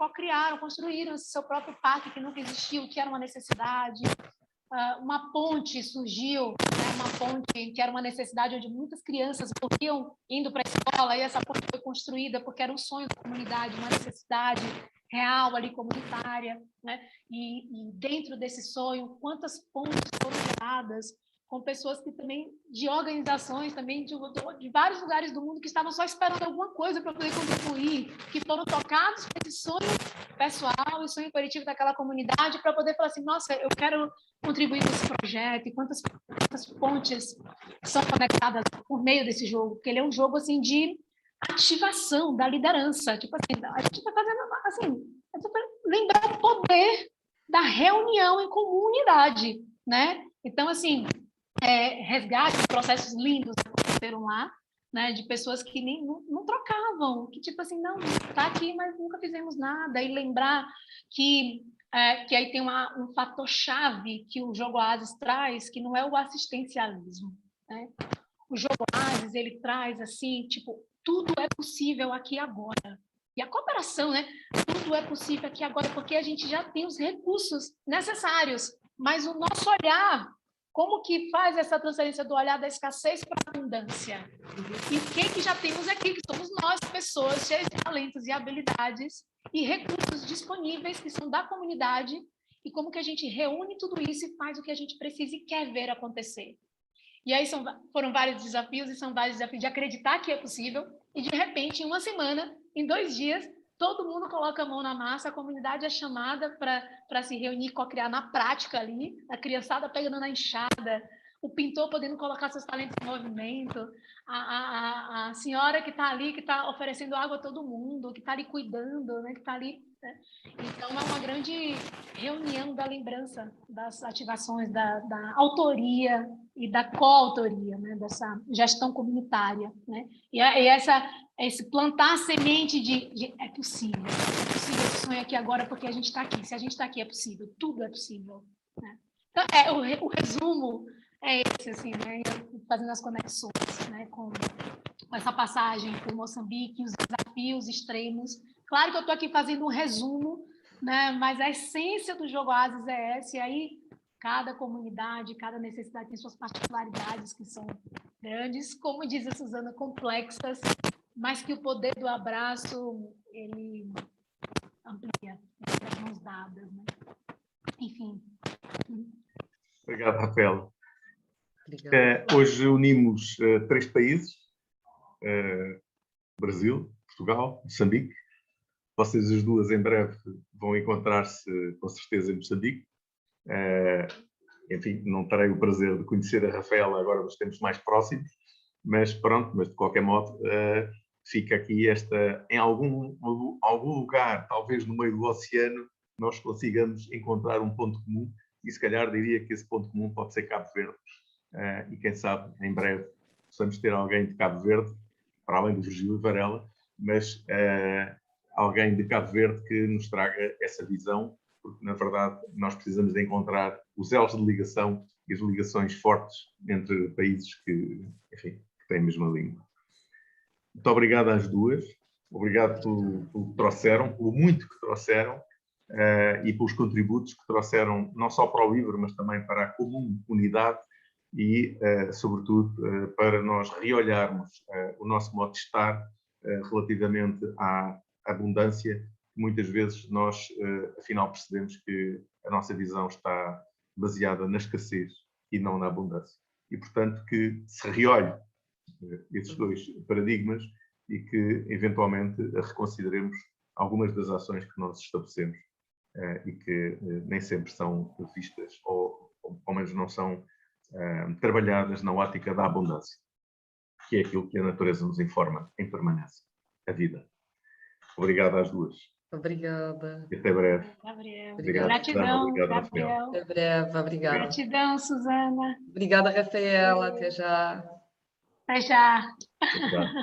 Speaker 3: Construíram o seu próprio parque que nunca existiu, que era uma necessidade. Uma ponte surgiu, né? Uma ponte que era uma necessidade onde muitas crianças morriam indo para a escola, e essa ponte foi construída porque era um sonho da comunidade, uma necessidade real ali, comunitária, né? E dentro desse sonho, quantas pontes foram geradas com pessoas que também, de organizações também, de vários lugares do mundo, que estavam só esperando alguma coisa para poder contribuir, que foram tocados por esse sonho pessoal e sonho coletivo daquela comunidade, para poder falar assim, nossa, eu quero contribuir com esse projeto, e quantas pontes são conectadas por meio desse jogo, porque ele é um jogo, assim, de ativação da liderança, tipo assim, a gente está fazendo, assim, lembrar o poder da reunião em comunidade, né? Então, assim, resgate, processos lindos aconteceram lá, né, de pessoas que nem não trocavam, que tipo assim, não, tá aqui, mas nunca fizemos nada, e lembrar que aí tem um fator-chave que o Jogo Oasis traz, que não é o assistencialismo, né? O Jogo Oasis, ele traz assim, tipo, tudo é possível aqui agora. E a cooperação, né? Tudo é possível aqui agora, porque a gente já tem os recursos necessários, mas o nosso olhar, como que faz essa transferência do olhar da escassez para a abundância? E o que já temos aqui, que somos nós, pessoas cheias de talentos e habilidades e recursos disponíveis que são da comunidade, e como que a gente reúne tudo isso e faz o que a gente precisa e quer ver acontecer. E aí foram vários desafios, e são vários desafios de acreditar que é possível, e de repente, em uma semana, em 2 dias, todo mundo coloca a mão na massa, a comunidade é chamada para se reunir, co-criar na prática ali, a criançada pegando na enxada, o pintor podendo colocar seus talentos em movimento, a senhora que está ali, que está oferecendo água a todo mundo, que está ali cuidando, né, que está ali... Né? Então, é uma grande reunião da lembrança das ativações, da autoria e da coautoria, né, dessa gestão comunitária, né? E esse plantar a semente de é possível esse sonho aqui agora, porque a gente está aqui. Se a gente está aqui, é possível, tudo é possível, né? Então, o resumo é esse, assim, né? Fazendo as conexões, né, com essa passagem por Moçambique, os desafios extremos. Claro que eu estou aqui fazendo um resumo, né, mas a essência do Jogo Oasis é essa, e aí cada comunidade, cada necessidade tem suas particularidades, que são grandes, como diz a Suzana, complexas, mas que o poder do abraço, ele amplia, as mãos dadas, né? Enfim.
Speaker 1: Obrigado, Rafael. Hoje unimos 3 países, Brasil, Portugal, Moçambique. Vocês as duas em breve vão encontrar-se com certeza em Moçambique. Enfim, não terei o prazer de conhecer a Rafaela agora nos tempos mais próximos, mas pronto, mas de qualquer modo fica aqui em algum lugar, talvez no meio do oceano, nós consigamos encontrar um ponto comum, e se calhar diria que esse ponto comum pode ser Cabo Verde. e quem sabe, em breve, possamos ter alguém de Cabo Verde, para além do Virgílio Varela, mas alguém de Cabo Verde que nos traga essa visão, porque, na verdade, nós precisamos de encontrar os elos de ligação e as ligações fortes entre países que, enfim, que têm a mesma língua. Muito obrigado às duas. Obrigado pelo que trouxeram, pelo muito que trouxeram e pelos contributos que trouxeram não só para o livro, mas também para a comum unidade e, sobretudo, para nós reolharmos o nosso modo de estar relativamente à abundância. Muitas vezes nós, afinal, percebemos que a nossa visão está baseada na escassez e não na abundância. E, portanto, que se reolhe esses dois paradigmas e que, eventualmente, reconsideremos algumas das ações que nós estabelecemos e que nem sempre são vistas ou ao menos não são trabalhadas na ótica da abundância, que é aquilo que a natureza nos informa em permanência, a vida. Obrigado às duas.
Speaker 2: Obrigada.
Speaker 1: E até breve.
Speaker 3: Gabriel.
Speaker 2: Obrigada.
Speaker 3: Gratidão,
Speaker 1: Obrigado,
Speaker 3: Gabriel.
Speaker 2: Até breve, obrigada.
Speaker 3: Gratidão, Suzana.
Speaker 2: Obrigada, Rafaela. Até já.
Speaker 3: Até já.
Speaker 1: Até já.